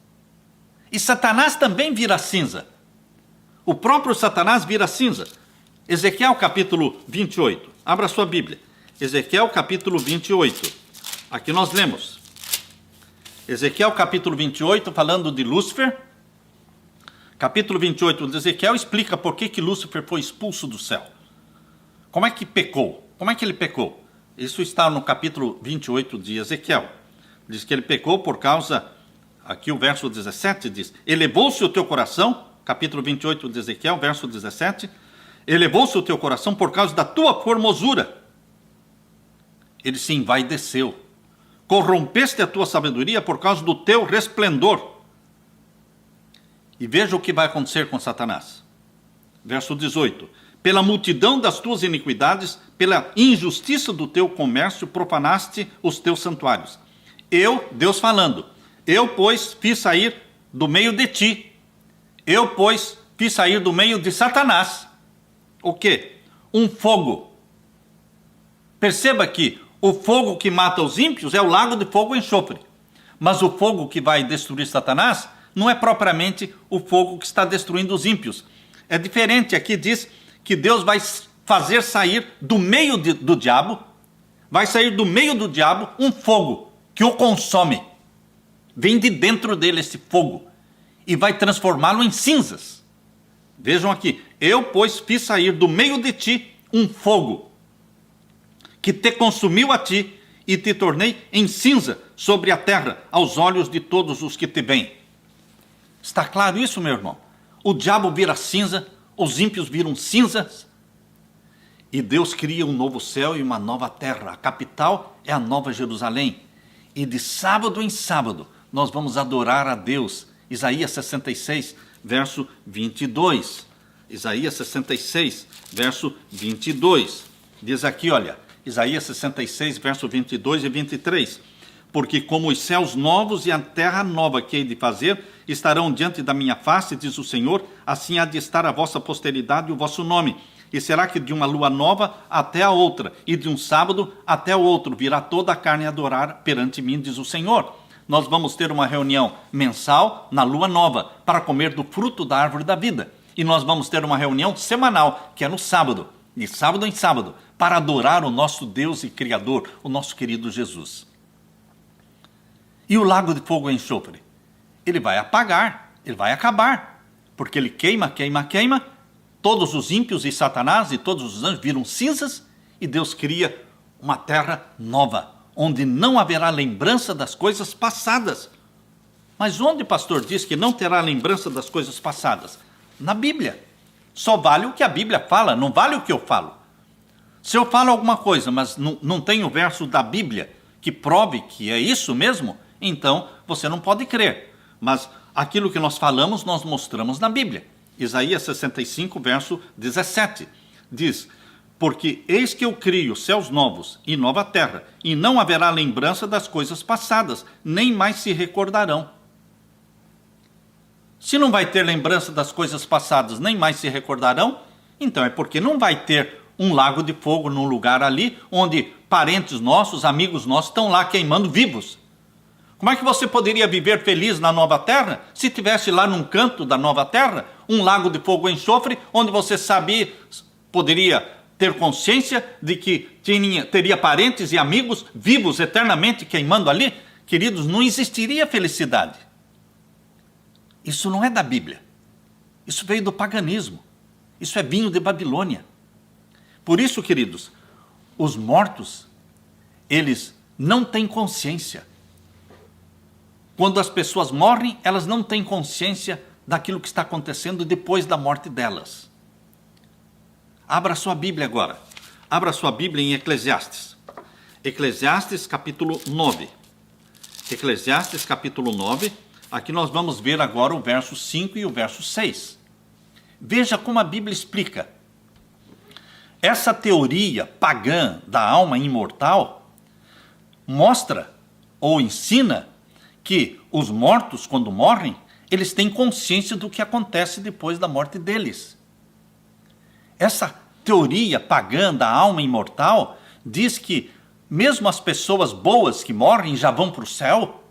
E Satanás também vira cinza. O próprio Satanás vira cinza. Ezequiel capítulo 28. Abra sua Bíblia. Ezequiel capítulo 28. Aqui nós lemos. Ezequiel capítulo 28, falando de Lúcifer. Capítulo 28 de Ezequiel explica por que Lúcifer foi expulso do céu. Como é que pecou? Como é que ele pecou? Isso está no capítulo 28 de Ezequiel. Diz que ele pecou por causa... Aqui o verso 17 diz: elevou-se o teu coração, capítulo 28 de Ezequiel, verso 17, elevou-se o teu coração por causa da tua formosura. Ele se envaideceu. Corrompeste a tua sabedoria por causa do teu resplendor. E veja o que vai acontecer com Satanás. Verso 18: pela multidão das tuas iniquidades, pela injustiça do teu comércio, profanaste os teus santuários. Eu, Deus falando, eu, pois, fiz sair do meio de ti. Eu, pois, fiz sair do meio de Satanás. O quê? Um fogo. Perceba que o fogo que mata os ímpios é o lago de fogo e enxofre. Mas o fogo que vai destruir Satanás não é propriamente o fogo que está destruindo os ímpios. É diferente. Aqui diz que Deus vai fazer sair do meio do diabo, vai sair do meio do diabo um fogo que o consome. Vem de dentro dele esse fogo e vai transformá-lo em cinzas. Vejam aqui: eu, pois, fiz sair do meio de ti um fogo que te consumiu a ti e te tornei em cinza sobre a terra, aos olhos de todos os que te veem. Está claro isso, meu irmão? O diabo vira cinza, os ímpios viram cinzas, e Deus cria um novo céu e uma nova terra. A capital é a Nova Jerusalém. E de sábado em sábado nós vamos adorar a Deus. Isaías 66, verso 22. Isaías 66, verso 22. Diz aqui, olha, Isaías 66, verso 22 e 23. Porque como os céus novos e a terra nova que hei de fazer estarão diante da minha face, diz o Senhor, assim há de estar a vossa posteridade e o vosso nome. E será que de uma lua nova até a outra, e de um sábado até o outro, virá toda a carne a adorar perante mim, diz o Senhor. Nós vamos ter uma reunião mensal na lua nova, para comer do fruto da árvore da vida. E nós vamos ter uma reunião semanal, que é no sábado, de sábado em sábado, para adorar o nosso Deus e Criador, o nosso querido Jesus. E o lago de fogo e enxofre? Ele vai apagar, ele vai acabar, porque ele queima, queima, queima. Todos os ímpios e Satanás e todos os anjos viram cinzas, e Deus cria uma terra nova, onde não haverá lembrança das coisas passadas. Mas onde o pastor diz que não terá lembrança das coisas passadas? Na Bíblia. Só vale o que a Bíblia fala, não vale o que eu falo. Se eu falo alguma coisa, mas não tem o verso da Bíblia que prove que é isso mesmo, então você não pode crer. Mas aquilo que nós falamos, nós mostramos na Bíblia. Isaías 65, verso 17, diz: porque eis que eu crio céus novos e nova terra, e não haverá lembrança das coisas passadas, nem mais se recordarão. Se não vai ter lembrança das coisas passadas, nem mais se recordarão, então é porque não vai ter um lago de fogo num lugar ali, onde parentes nossos, amigos nossos, estão lá queimando vivos. Como é que você poderia viver feliz na nova terra, se tivesse lá num canto da nova terra, um lago de fogo e enxofre, onde você sabia, poderia ter consciência de que teria parentes e amigos vivos eternamente queimando ali? Queridos, não existiria felicidade. Isso não é da Bíblia. Isso veio do paganismo. Isso é vinho de Babilônia. Por isso, queridos, os mortos, eles não têm consciência. Quando as pessoas morrem, elas não têm consciência daquilo que está acontecendo depois da morte delas. Abra sua Bíblia agora. Abra sua Bíblia em Eclesiastes. Eclesiastes capítulo 9. Eclesiastes capítulo 9. Aqui nós vamos ver agora o verso 5 e o verso 6. Veja como a Bíblia explica. Essa teoria pagã da alma imortal mostra ou ensina que os mortos, quando morrem, eles têm consciência do que acontece depois da morte deles. Essa teoria pagã da alma imortal diz que mesmo as pessoas boas que morrem já vão para o céu,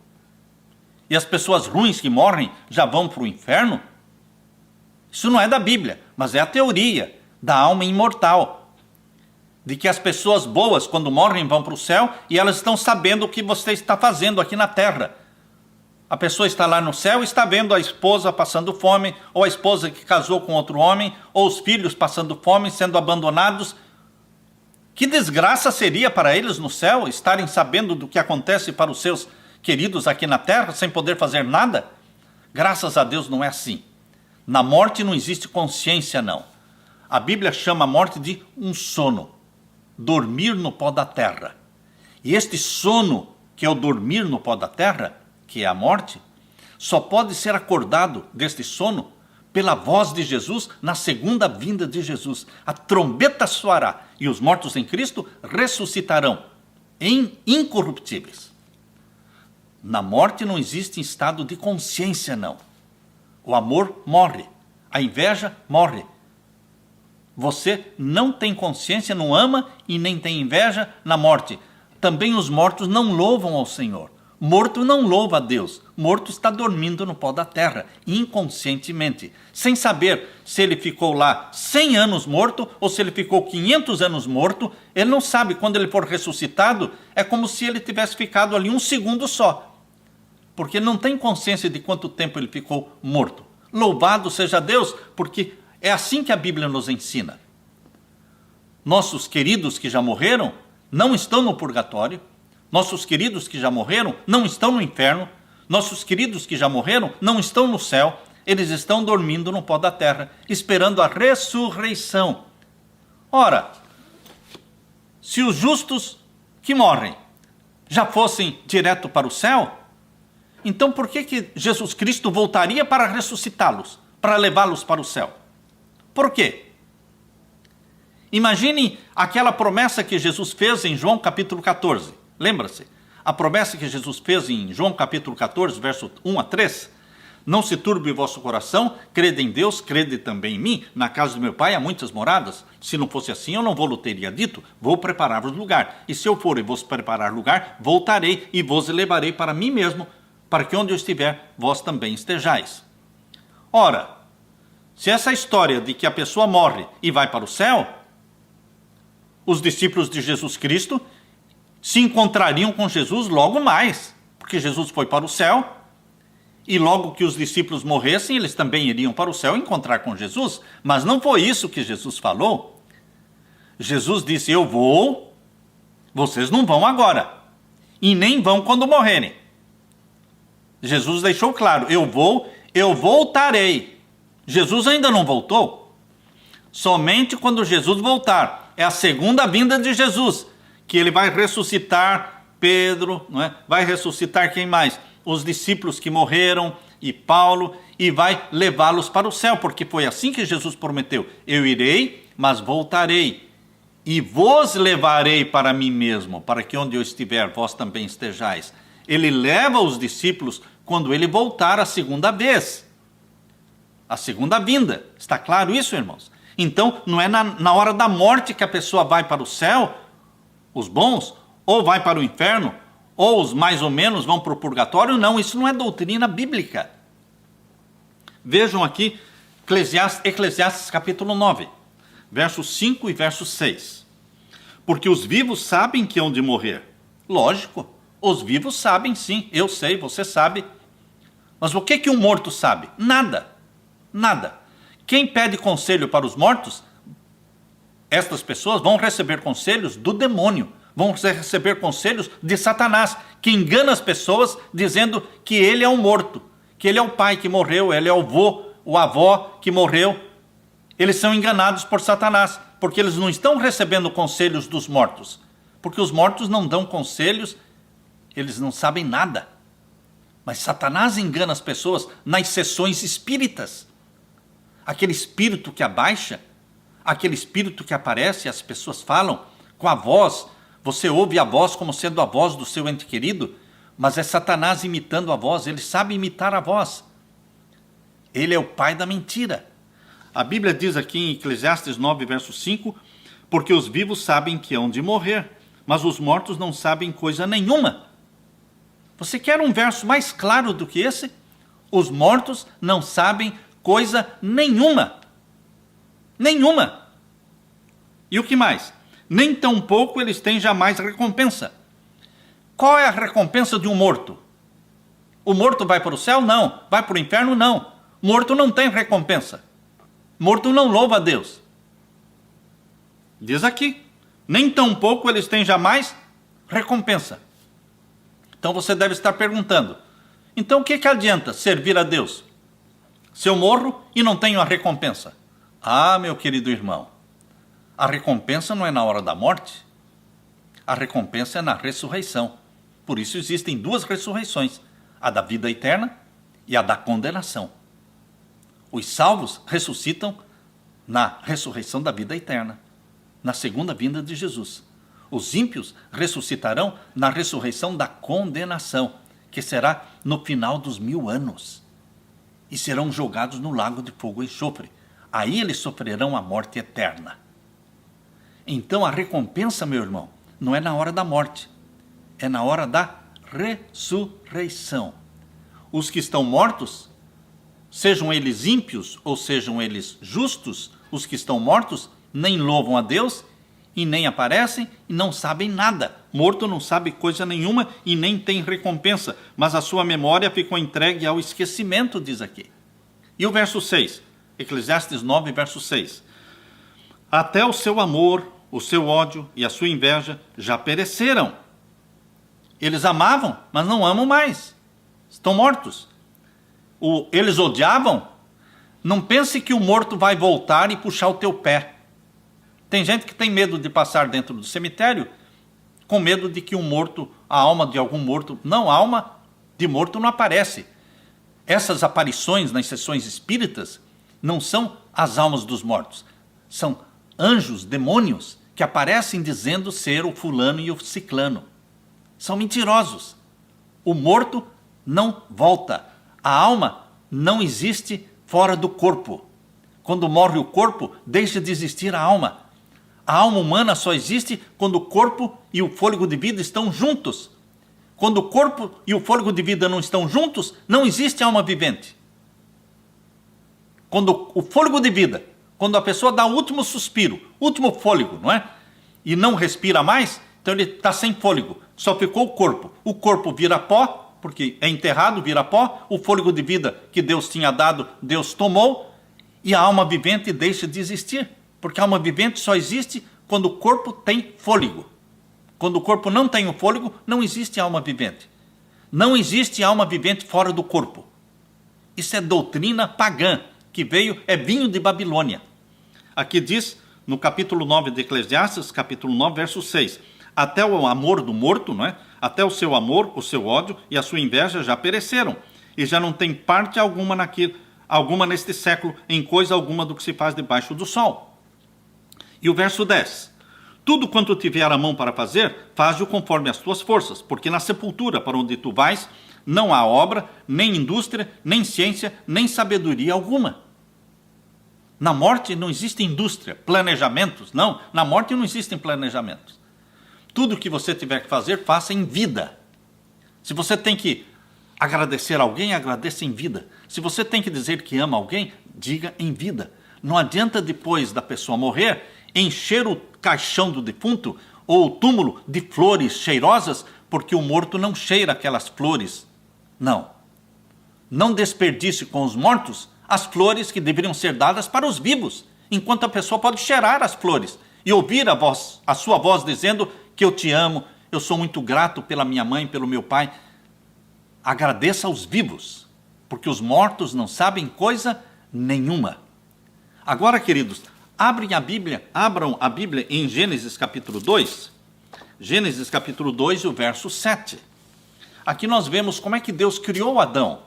e as pessoas ruins que morrem já vão para o inferno. Isso não é da Bíblia, mas é a teoria da alma imortal, de que as pessoas boas, quando morrem, vão para o céu, e elas estão sabendo o que você está fazendo aqui na terra. A pessoa está lá no céu e está vendo a esposa passando fome, ou a esposa que casou com outro homem, ou os filhos passando fome, sendo abandonados. Que desgraça seria para eles no céu estarem sabendo do que acontece para os seus queridos aqui na terra, sem poder fazer nada? Graças a Deus não é assim. Na morte não existe consciência, não. A Bíblia chama a morte de um sono, dormir no pó da terra. E este sono, que é o dormir no pó da terra, que é a morte, só pode ser acordado deste sono pela voz de Jesus na segunda vinda de Jesus. A trombeta soará e os mortos em Cristo ressuscitarão incorruptíveis. Na morte não existe estado de consciência, não. O amor morre, a inveja morre. Você não tem consciência, não ama e nem tem inveja na morte. Também os mortos não louvam ao Senhor. Morto não louva a Deus. Morto está dormindo no pó da terra, inconscientemente, sem saber se ele ficou lá 100 anos morto ou se ele ficou 500 anos morto. Ele não sabe. Quando ele for ressuscitado, é como se ele tivesse ficado ali um segundo só, porque ele não tem consciência de quanto tempo ele ficou morto. Louvado seja Deus, porque é assim que a Bíblia nos ensina. Nossos queridos que já morreram não estão no purgatório. Nossos queridos que já morreram não estão no inferno. Nossos queridos que já morreram não estão no céu. Eles estão dormindo no pó da terra, esperando a ressurreição. Ora, se os justos que morrem já fossem direto para o céu, então por que Jesus Cristo voltaria para ressuscitá-los, para levá-los para o céu? Por quê? Imagine aquela promessa que Jesus fez em João capítulo 14. Lembra-se? A promessa que Jesus fez em João capítulo 14, verso 1 a 3. Não se turbe o vosso coração, crede em Deus, crede também em mim. Na casa do meu pai há muitas moradas. Se não fosse assim, eu não vou-lhe teria dito, vou preparar-vos lugar. E se eu for e vos preparar lugar, voltarei e vos levarei para mim mesmo, para que onde eu estiver, vós também estejais. Ora, se essa história de que a pessoa morre e vai para o céu, os discípulos de Jesus Cristo se encontrariam com Jesus logo mais, porque Jesus foi para o céu, e logo que os discípulos morressem, eles também iriam para o céu encontrar com Jesus. Mas não foi isso que Jesus falou. Jesus disse: eu vou, vocês não vão agora, e nem vão quando morrerem. Jesus deixou claro: eu vou, eu voltarei. Jesus ainda não voltou. Somente quando Jesus voltar, é a segunda vinda de Jesus, que ele vai ressuscitar Pedro, não é? Vai ressuscitar quem mais? Os discípulos que morreram e Paulo, e vai levá-los para o céu, porque foi assim que Jesus prometeu: eu irei, mas voltarei, e vos levarei para mim mesmo, para que onde eu estiver, vós também estejais. Ele leva os discípulos quando ele voltar a segunda vez, a segunda vinda. Está claro isso, irmãos? Então, não é na hora da morte que a pessoa vai para o céu, os bons, ou vai para o inferno, ou os mais ou menos vão para o purgatório. Não, isso não é doutrina bíblica. Vejam aqui Eclesiastes capítulo 9, versos 5 e verso 6. Porque os vivos sabem que hão de morrer. Lógico, os vivos sabem sim, eu sei, você sabe. Mas o que um morto sabe? Nada, nada. Quem pede conselho para os mortos, estas pessoas vão receber conselhos do demônio, vão receber conselhos de Satanás, que engana as pessoas dizendo que ele é um morto, que ele é o pai que morreu, ele é o avô, o avó que morreu. Eles são enganados por Satanás, porque eles não estão recebendo conselhos dos mortos, porque os mortos não dão conselhos, eles não sabem nada. Mas Satanás engana as pessoas nas sessões espíritas. Aquele espírito que abaixa, aquele espírito que aparece, as pessoas falam com a voz, você ouve a voz como sendo a voz do seu ente querido, mas é Satanás imitando a voz, ele sabe imitar a voz. Ele é o pai da mentira. A Bíblia diz aqui em Eclesiastes 9, verso 5, porque os vivos sabem que hão de morrer, mas os mortos não sabem coisa nenhuma. Você quer um verso mais claro do que esse? Os mortos não sabem coisa nenhuma. Nenhuma. E o que mais? Nem tampouco eles têm jamais recompensa. Qual é a recompensa de um morto? O morto vai para o céu? Não. Vai para o inferno? Não. Morto não tem recompensa. Morto não louva a Deus. Diz aqui, nem tampouco eles têm jamais recompensa. Então você deve estar perguntando, então o que adianta servir a Deus se eu morro e não tenho a recompensa? Ah, meu querido irmão, a recompensa não é na hora da morte, a recompensa é na ressurreição. Por isso existem duas ressurreições, a da vida eterna e a da condenação. Os salvos ressuscitam na ressurreição da vida eterna, na segunda vinda de Jesus. Os ímpios ressuscitarão na ressurreição da condenação, que será no final dos 1000 anos. E serão jogados no lago de fogo e enxofre. Aí eles sofrerão a morte eterna. Então a recompensa, meu irmão, não é na hora da morte, é na hora da ressurreição. Os que estão mortos, sejam eles ímpios ou sejam eles justos, os que estão mortos nem louvam a Deus e nem aparecem e não sabem nada. Morto não sabe coisa nenhuma e nem tem recompensa, mas a sua memória ficou entregue ao esquecimento, diz aqui. E o verso 6, Eclesiastes 9, verso 6. Até o seu amor, o seu ódio e a sua inveja já pereceram. Eles amavam, mas não amam mais. Estão mortos. Eles odiavam. Não pense que o morto vai voltar e puxar o teu pé. Tem gente que tem medo de passar dentro do cemitério com medo de que a alma de algum morto... Não, a alma de morto não aparece. Essas aparições nas sessões espíritas não são as almas dos mortos. São anjos, demônios, que aparecem dizendo ser o fulano e o ciclano. São mentirosos. O morto não volta. A alma não existe fora do corpo. Quando morre o corpo, deixa de existir a alma. A alma humana só existe quando o corpo e o fôlego de vida estão juntos. Quando o corpo e o fôlego de vida não estão juntos, não existe alma vivente. Quando o fôlego de vida, quando a pessoa dá o último suspiro, último fôlego, não é? E não respira mais, então ele está sem fôlego, só ficou o corpo. O corpo vira pó, porque é enterrado, vira pó, o fôlego de vida que Deus tinha dado, Deus tomou, e a alma vivente deixa de existir, porque a alma vivente só existe quando o corpo tem fôlego. Quando o corpo não tem o fôlego, não existe alma vivente. Não existe alma vivente fora do corpo. Isso é doutrina pagã, que é vinho de Babilônia. Aqui diz, no capítulo 9 de Eclesiastes, capítulo 9, verso 6, até o amor do morto, não é? Até o seu amor, o seu ódio e a sua inveja já pereceram, e já não tem parte alguma neste século, em coisa alguma do que se faz debaixo do sol. E o verso 10, tudo quanto tiver a mão para fazer, faz-o conforme as tuas forças, porque na sepultura para onde tu vais, não há obra, nem indústria, nem ciência, nem sabedoria alguma. Na morte não existe indústria, planejamentos, não. Na morte não existem planejamentos. Tudo que você tiver que fazer, faça em vida. Se você tem que agradecer alguém, agradeça em vida. Se você tem que dizer que ama alguém, diga em vida. Não adianta depois da pessoa morrer, encher o caixão do defunto ou o túmulo de flores cheirosas, porque o morto não cheira aquelas flores. Não. Não desperdice com os mortos as flores que deveriam ser dadas para os vivos, enquanto a pessoa pode cheirar as flores e ouvir a sua voz dizendo que eu te amo, eu sou muito grato pela minha mãe, pelo meu pai. Agradeça aos vivos, porque os mortos não sabem coisa nenhuma. Agora, queridos, abram a Bíblia em Gênesis capítulo 2. Gênesis capítulo 2 e o verso 7. Aqui nós vemos como é que Deus criou Adão.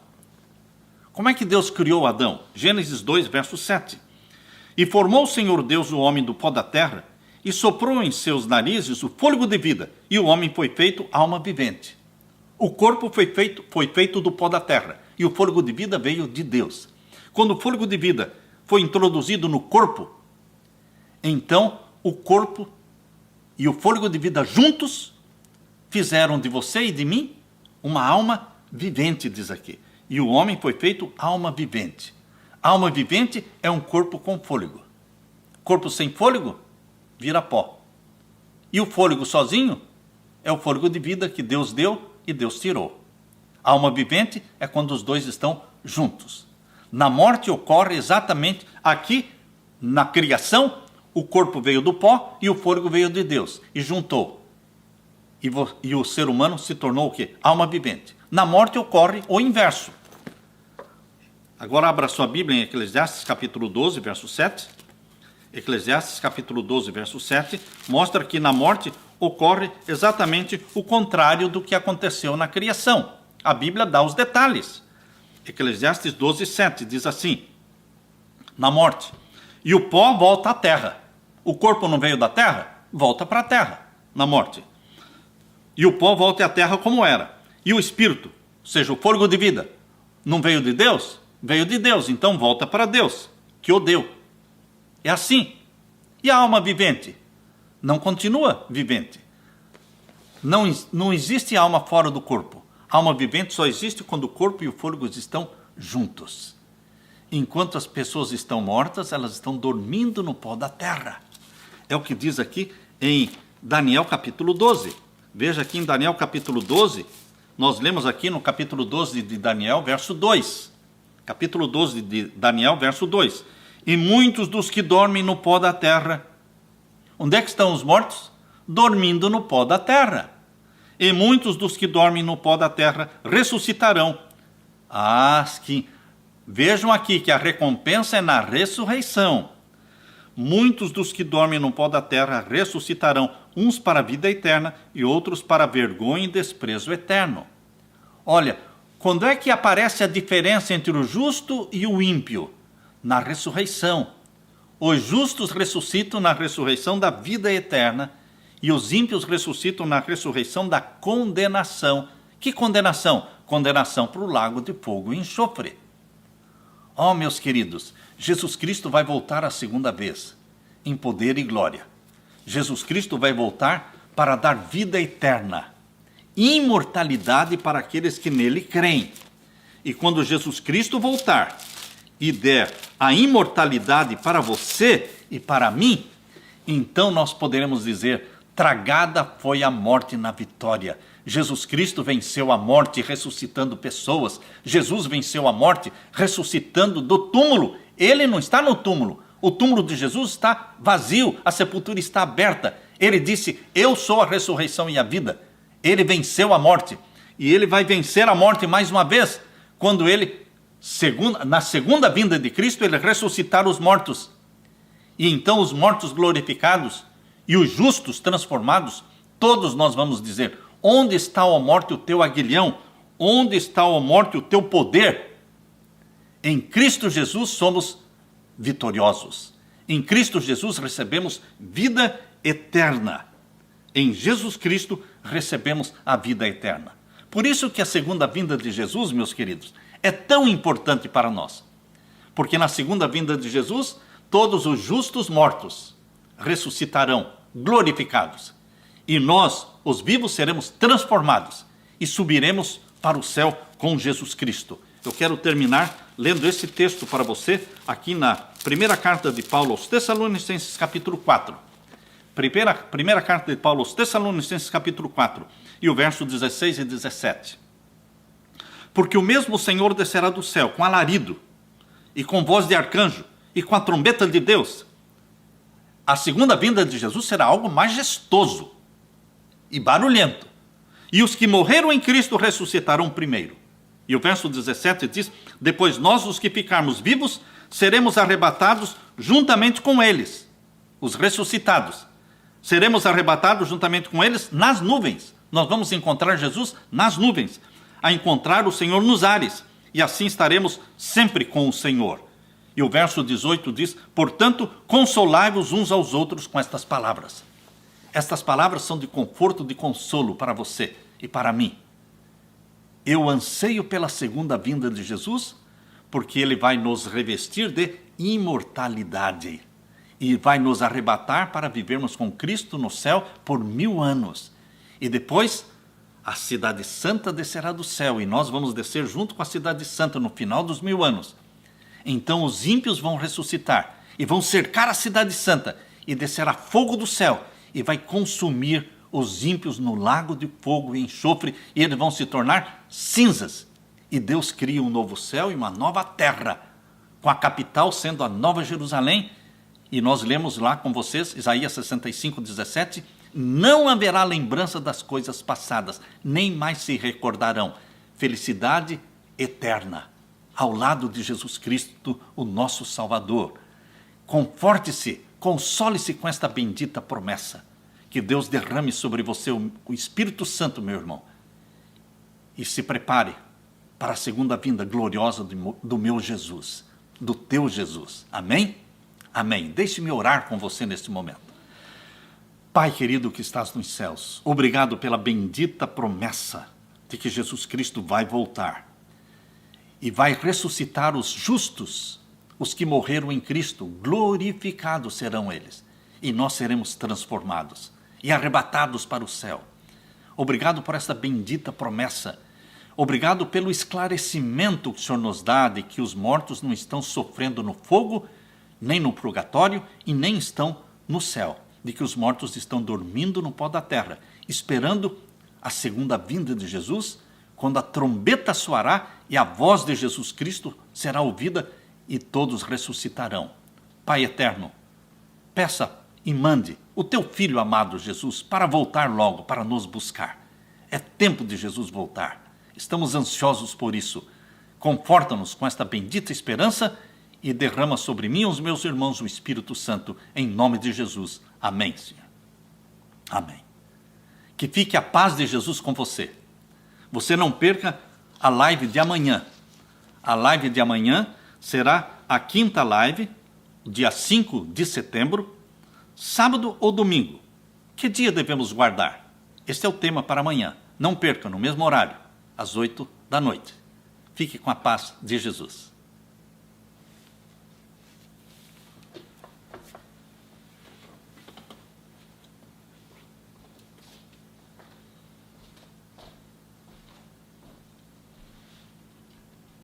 Como é que Deus criou Adão? Gênesis 2, verso 7. E formou o Senhor Deus o homem do pó da terra, e soprou em seus narizes o fôlego de vida, e o homem foi feito alma vivente. O corpo foi feito do pó da terra, e o fôlego de vida veio de Deus. Quando o fôlego de vida foi introduzido no corpo, então o corpo e o fôlego de vida juntos fizeram de você e de mim uma alma vivente, diz aqui. E o homem foi feito alma vivente. Alma vivente é um corpo com fôlego. Corpo sem fôlego vira pó. E o fôlego sozinho é o fôlego de vida que Deus deu e Deus tirou. Alma vivente é quando os dois estão juntos. Na morte ocorre exatamente aqui, na criação, o corpo veio do pó e o fôlego veio de Deus e juntou. E o ser humano se tornou o quê? Alma vivente. Na morte ocorre o inverso. Agora abra sua Bíblia em Eclesiastes capítulo 12, verso 7. Eclesiastes capítulo 12, verso 7, mostra que na morte ocorre exatamente o contrário do que aconteceu na criação. A Bíblia dá os detalhes. Eclesiastes 12, 7 diz assim: na morte, e o pó volta à terra. O corpo não veio da terra? Volta para a terra, na morte. E o pó volta à terra como era. E o espírito, ou seja, o fôlego de vida, não veio de Deus? Veio de Deus, então volta para Deus, que o deu. É assim. E a alma vivente? Não continua vivente. Não existe alma fora do corpo. A alma vivente só existe quando o corpo e o fôlego estão juntos. Enquanto as pessoas estão mortas, elas estão dormindo no pó da terra. É o que diz aqui em Daniel capítulo 12. Veja aqui em Daniel capítulo 12, nós lemos aqui no capítulo 12 de Daniel, verso 2. Capítulo 12 de Daniel, verso 2. E muitos dos que dormem no pó da terra. Onde é que estão os mortos? Dormindo no pó da terra. E muitos dos que dormem no pó da terra ressuscitarão. Vejam aqui que a recompensa é na ressurreição. Muitos dos que dormem no pó da terra ressuscitarão, uns para a vida eterna e outros para vergonha e desprezo eterno. Olha, quando é que aparece a diferença entre o justo e o ímpio? Na ressurreição. Os justos ressuscitam na ressurreição da vida eterna e os ímpios ressuscitam na ressurreição da condenação. Que condenação? Condenação para o lago de fogo e enxofre. Oh, meus queridos, Jesus Cristo vai voltar a segunda vez, em poder e glória. Jesus Cristo vai voltar para dar vida eterna, imortalidade para aqueles que nele creem. E quando Jesus Cristo voltar e der a imortalidade para você e para mim, então nós poderemos dizer: tragada foi a morte na vitória. Jesus Cristo venceu a morte ressuscitando pessoas. Jesus venceu a morte ressuscitando do túmulo. Ele não está no túmulo. O túmulo de Jesus está vazio, a sepultura está aberta. Ele disse: eu sou a ressurreição e a vida. Ele venceu a morte. E ele vai vencer a morte mais uma vez, quando ele, na segunda vinda de Cristo, ele ressuscitar os mortos. E então os mortos glorificados e os justos transformados, todos nós vamos dizer: onde está, ó morte, o teu aguilhão? Onde está, ó morte, o teu poder? Em Cristo Jesus somos vitoriosos. Em Cristo Jesus recebemos vida eterna. Em Jesus Cristo recebemos a vida eterna. Por isso que a segunda vinda de Jesus, meus queridos, é tão importante para nós. Porque na segunda vinda de Jesus, todos os justos mortos ressuscitarão, glorificados. E nós, os vivos, seremos transformados e subiremos para o céu com Jesus Cristo. Eu quero terminar lendo esse texto para você, aqui na primeira carta de Paulo aos Tessalonicenses, capítulo 4. Primeira carta de Paulo aos Tessalonicenses, capítulo 4, e o verso 16 e 17. Porque o mesmo Senhor descerá do céu com alarido, e com voz de arcanjo, e com a trombeta de Deus. A segunda vinda de Jesus será algo majestoso. e barulhento. E os que morreram em Cristo ressuscitarão primeiro. E o verso 17 diz: depois nós, os que ficarmos vivos, seremos arrebatados juntamente com eles, os ressuscitados. Seremos arrebatados juntamente com eles nas nuvens. Nós vamos encontrar Jesus nas nuvens, a encontrar o Senhor nos ares, e assim estaremos sempre com o Senhor. E o verso 18 diz: portanto, consolai-vos uns aos outros com estas palavras. Estas palavras são de conforto, de consolo para você e para mim. Eu anseio pela segunda vinda de Jesus, porque Ele vai nos revestir de imortalidade e vai nos arrebatar para vivermos com Cristo no céu por 1000 anos. E depois, a cidade santa descerá do céu, e nós vamos descer junto com a cidade santa no final dos 1000 anos. Então os ímpios vão ressuscitar e vão cercar a cidade santa, e descerá fogo do céu e vai consumir os ímpios no lago de fogo e enxofre, e eles vão se tornar cinzas. E Deus cria um novo céu e uma nova terra, com a capital sendo a Nova Jerusalém. E nós lemos lá com vocês, Isaías 65, 17, não haverá lembrança das coisas passadas, nem mais se recordarão. Felicidade eterna, ao lado de Jesus Cristo, o nosso Salvador. Conforte-se, console-se com esta bendita promessa. Que Deus derrame sobre você o Espírito Santo, meu irmão. E se prepare para a segunda vinda gloriosa do meu Jesus, do teu Jesus. Amém? Amém. Deixe-me orar com você neste momento. Pai querido que estás nos céus, obrigado pela bendita promessa de que Jesus Cristo vai voltar e vai ressuscitar os justos, os que morreram em Cristo, glorificados serão eles, e nós seremos transformados e arrebatados para o céu. Obrigado por esta bendita promessa. Obrigado pelo esclarecimento que o Senhor nos dá de que os mortos não estão sofrendo no fogo, nem no purgatório e nem estão no céu. De que os mortos estão dormindo no pó da terra, esperando a segunda vinda de Jesus, quando a trombeta soará e a voz de Jesus Cristo será ouvida e todos ressuscitarão. Pai eterno, peça e mande o teu Filho amado Jesus para voltar logo, para nos buscar. É tempo de Jesus voltar. Estamos ansiosos por isso. Conforta-nos com esta bendita esperança e derrama sobre mim e os meus irmãos o Espírito Santo, em nome de Jesus. Amém, Senhor. Amém. Que fique a paz de Jesus com você. Você não perca a live de amanhã. A live de amanhã será a quinta live, dia 5 de setembro, sábado ou domingo. Que dia devemos guardar? Este é o tema para amanhã. Não perca, no mesmo horário, às 8 da noite. Fique com a paz de Jesus.